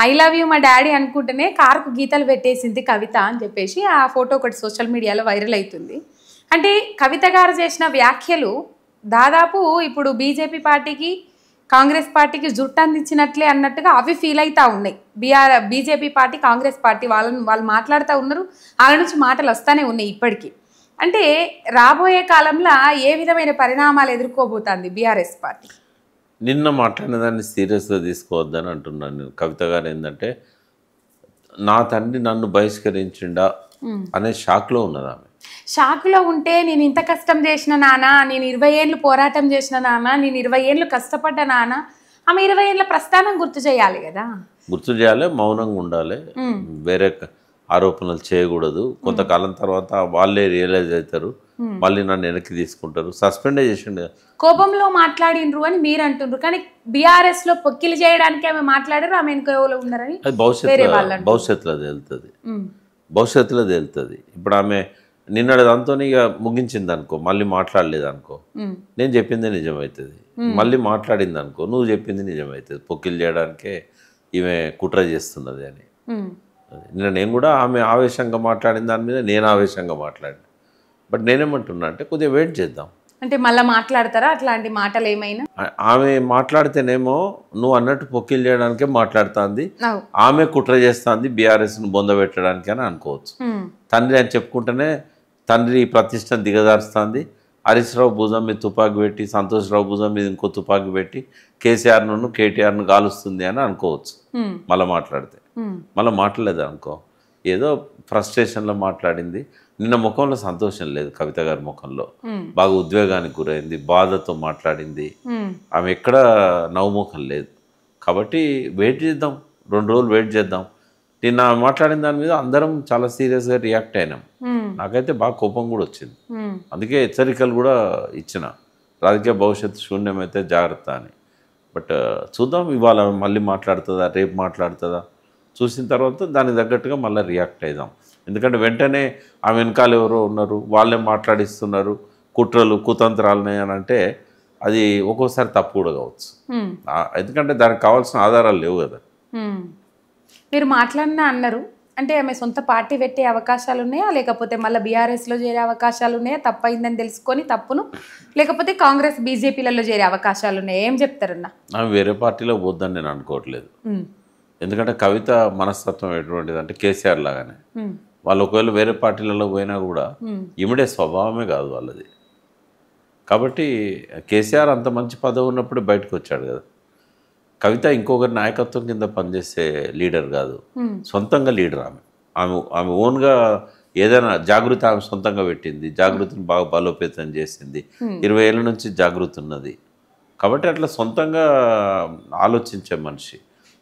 ఐ లవ్ యూ మా డాడీ అనుకుంటేనే కారుకు గీతలు పెట్టేసింది కవిత అని చెప్పేసి ఆ ఫోటో ఒకటి సోషల్ మీడియాలో వైరల్ అవుతుంది. అంటే కవిత గారు చేసిన వ్యాఖ్యలు దాదాపు ఇప్పుడు బీజేపీ పార్టీకి కాంగ్రెస్ పార్టీకి జుట్టు అందించినట్లే అన్నట్టుగా అవి ఫీల్ అవుతూ ఉన్నాయి. బీజేపీ పార్టీ కాంగ్రెస్ పార్టీ వాళ్ళు మాట్లాడుతూ ఉన్నారు, వాళ్ళ నుంచి మాటలు వస్తూనే ఉన్నాయి ఇప్పటికీ. అంటే రాబోయే కాలంలో ఏ విధమైన పరిణామాలు ఎదుర్కోబోతుంది బీఆర్ఎస్ పార్టీ? నిన్న మాట్లాడిన దాన్ని సీరియస్గా తీసుకోవద్దని అంటున్నాను నేను. కవిత గారు ఏంటంటే నా తండ్రి నన్ను బహిష్కరించిండా అనే షాక్లో ఉన్నది ఆమె. షాక్లో ఉంటే నేను ఇంత కష్టం చేసిన నాన్న, నేను 20 ఏళ్ళు పోరాటం చేసిన నాన్న, నేను 20 ఏళ్ళు కష్టపడ్డ నాన్న, ఆమె 20 ఏళ్ళ ప్రస్థానం గుర్తు చేయాలి కదా. గుర్తు చేయాలి, మౌనంగా ఉండాలి, వేరే ఆరోపణలు చేయకూడదు. కొంతకాలం తర్వాత వాళ్ళే రియలైజ్ అవుతారు, మళ్ళీ నన్ను వెనక్కి తీసుకుంటారు. సస్పెండ్ చేసిండు, కోపంలో మాట్లాడిండ్రు అని మీరు అంటుండ్రు, కానీ బీఆర్ఎస్ లో పొక్కిలు చేయడానికి ఆమె మాట్లాడారు, ఆమె వెనుక ఎవరు ఉన్నారని అది భవిష్యత్తులో తేలుతుంది. ఇప్పుడు ఆమె నిన్నటి దాంతో ఇక ముగించింది అనుకో, మళ్ళీ మాట్లాడలేదు అనుకో, నేను చెప్పింది నిజమవుతుంది. మళ్ళీ మాట్లాడింది అనుకో, నువ్వు చెప్పింది నిజమవుతుంది. పొక్కిలు చేయడానికే ఈమె కుట్ర చేస్తున్నది అని. నిన్న నేను కూడా ఆమె ఆవేశంగా మాట్లాడిన దాని మీద నేను ఆవేశంగా మాట్లాడిన. బట్ నేనేమంటున్నా అంటే కొద్దిగా వెయిట్ చేద్దాం. అంటే మళ్ళీ మాట్లాడతారా అట్లాంటి మాటలు ఏమైనా? ఆమె మాట్లాడితేనేమో నువ్వు అన్నట్టు పొక్కిలు చేయడానికే మాట్లాడుతుంది, ఆమె కుట్ర చేస్తుంది బీఆర్ఎస్ను బొందబెట్టడానికి అని అనుకోవచ్చు. తండ్రి అని చెప్పుకుంటేనే తండ్రి ప్రతిష్టను దిగదారుస్తుంది. హరీష్ రావు భుజం మీద తుపాకీ పెట్టి, సంతోష్ రావు భుజం మీద ఇంకో తుపాకీ పెట్టి కేసీఆర్ను కేటీఆర్ను గాలుస్తుంది అని అనుకోవచ్చు. మళ్ళీ మాట్లాడితే మళ్ళీ మాట్లాడలేదు అనుకో, ఏదో ఫ్రస్ట్రేషన్లో మాట్లాడింది. నిన్న ముఖంలో సంతోషం లేదు, కవిత గారి ముఖంలో బాగా ఉద్వేగానికి గురైంది, బాధతో మాట్లాడింది. ఆమె ఎక్కడ నవ్వుముఖం లేదు. కాబట్టి వెయిట్ చేద్దాం, 2 రోజులు వెయిట్ చేద్దాం. నిన్న మాట్లాడిన దాని మీద అందరం చాలా సీరియస్గా రియాక్ట్ అయినాం. నాకైతే బాగా కోపం కూడా వచ్చింది. అందుకే హెచ్చరికలు కూడా ఇచ్చిన, రాజకీయ భవిష్యత్తు శూన్యమైతే జాగ్రత్త అని. బట్ చూద్దాం, ఇవాళ మళ్ళీ మాట్లాడుతుందా, రేపు మాట్లాడుతుందా, చూసిన తర్వాత దానికి తగ్గట్టుగా మళ్ళీ రియాక్ట్ అవుదాం. ఎందుకంటే వెంటనే ఆ వెనకాల ఎవరో ఉన్నారు, వాళ్ళే మాట్లాడిస్తున్నారు, కుట్రలు కుతంత్రాలని అని అంటే అది ఒక్కోసారి తప్పు కూడా కావచ్చు. ఎందుకంటే దానికి కావాల్సిన ఆధారాలు లేవు కదా. మీరు మాట్లాడినా అన్నారు అంటే ఆమె సొంత పార్టీ పెట్టే అవకాశాలు ఉన్నాయా, లేకపోతే మళ్ళీ బీఆర్ఎస్లో చేరే అవకాశాలు ఉన్నాయా, తప్పైందని తెలుసుకొని తప్పును, లేకపోతే కాంగ్రెస్ బీజేపీలలో చేరే అవకాశాలు ఉన్నాయా, ఏం చెప్తారన్నా? ఆమె వేరే పార్టీలో పోద్దని నేను అనుకోవట్లేదు. ఎందుకంటే కవిత మనస్తత్వం ఎటువంటిది అంటే కేసీఆర్ లాగానే, వాళ్ళు ఒకవేళ వేరే పార్టీలలో పోయినా కూడా ఇమిడే స్వభావమే కాదు వాళ్ళది. కాబట్టి కేసీఆర్ అంత మంచి పదవి ఉన్నప్పుడు బయటకు వచ్చాడు కదా. కవిత ఇంకొకరి నాయకత్వం కింద పనిచేసే లీడర్ కాదు, సొంతంగా లీడర్. ఆమె ఓన్గా ఏదైనా జాగృతి ఆమె సొంతంగా పెట్టింది, జాగృతిని బాగా బలోపేతం చేసింది. 20 ఏళ్ళ నుంచి జాగృతి ఉన్నది. కాబట్టి అట్లా సొంతంగా ఆలోచించే మనిషి.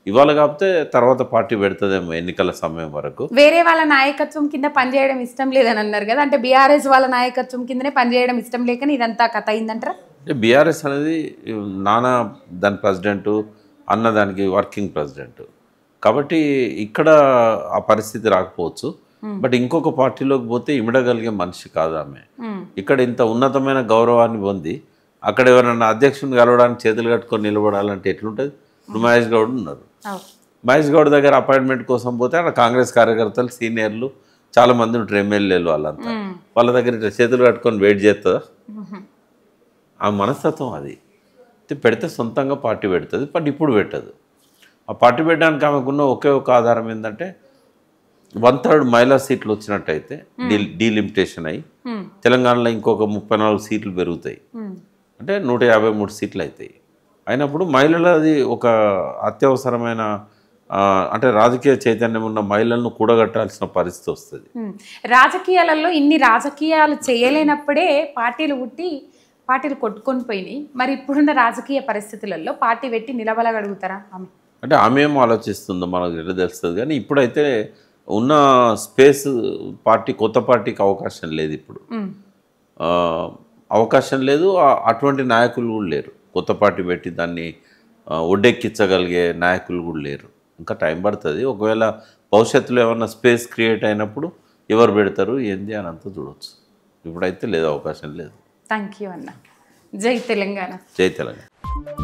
ఇవాళ కాకపోతే తర్వాత పార్టీ పెడుతుందేమో ఎన్నికల సమయం వరకు. వేరే వాళ్ళ నాయకత్వం కింద పనిచేయడం ఇష్టం లేదని అన్నారు కదా, అంటే బీఆర్ఎస్ వాళ్ళ నాయకత్వం కిందనే పనిచేయడం ఇష్టం లేకని ఇదంతా కథ అయిందంటారా? బీఆర్ఎస్ అనేది నానా దాని ప్రెసిడెంటు, అన్న దానికి వర్కింగ్ ప్రెసిడెంట్. కాబట్టి ఇక్కడ ఆ పరిస్థితి రాకపోవచ్చు. బట్ ఇంకొక పార్టీలోకి పోతే ఇమిడగలిగే మనిషి కాదు ఆమె. ఇక్కడ ఇంత ఉన్నతమైన గౌరవాన్ని పొంది అక్కడ ఎవరైనా అధ్యక్షుని కలవడానికి చేతులు కట్టుకొని నిలబడాలంటే ఎట్లుంటుంది? ఇప్పుడు మహేష్ గౌడ్ ఉన్నారు, మహేష్ గౌడ్ దగ్గర అపాయింట్మెంట్ కోసం పోతే అక్కడ కాంగ్రెస్ కార్యకర్తలు సీనియర్లు చాలామంది ఉంటారు, ఎమ్మెల్యేలు, వాళ్ళంతా వాళ్ళ దగ్గర చేతులు కట్టుకొని వెయిట్ చేస్తుందా? ఆ మనస్తత్వం అది. పెడితే సొంతంగా పార్టీ పెడుతుంది, బట్ ఇప్పుడు పెట్టదు. ఆ పార్టీ పెట్టడానికి ఆమెకున్న ఒకే ఒక ఆధారం ఏంటంటే 1/3 మహిళా సీట్లు వచ్చినట్టయితే డీలిమిటేషన్ అయ్యి తెలంగాణలో ఇంకొక 34 సీట్లు పెరుగుతాయి, అంటే 153 సీట్లు అవుతాయి. అయినప్పుడు మహిళలది ఒక అత్యవసరమైన అంటే రాజకీయ చైతన్యం ఉన్న మహిళలను కూడగట్టాల్సిన పరిస్థితి వస్తుంది. రాజకీయాలలో ఇన్ని రాజకీయాలు చేయలేనప్పుడే పార్టీలు పుట్టి పార్టీలు కొట్టుకొని పోయినాయి. మరి ఇప్పుడున్న రాజకీయ పరిస్థితులలో పార్టీ పెట్టి నిలబడగలుగుతారా ఆమె? అంటే ఆమె ఏం ఆలోచిస్తుందో మనకు ఎట్లా తెలుస్తుంది, కానీ ఇప్పుడైతే ఉన్న స్పేస్ పార్టీ కొత్త పార్టీకి అవకాశం లేదు ఇప్పుడు. ఆ, అవకాశం లేదు, అటువంటి నాయకులు కూడా లేరు. కొత్త పార్టీ పెట్టి దాన్ని ఒడ్డెక్కించగలిగే నాయకులు కూడా లేరు. ఇంకా టైం పడుతుంది. ఒకవేళ భవిష్యత్తులో ఏమన్నా స్పేస్ క్రియేట్ అయినప్పుడు ఎవరు పెడతారు ఏంది అని అంతా చూడవచ్చు. ఇప్పుడైతే లేదు, అవకాశం లేదు. థ్యాంక్ యూ అన్న. జై తెలంగాణ. జై తెలంగాణ.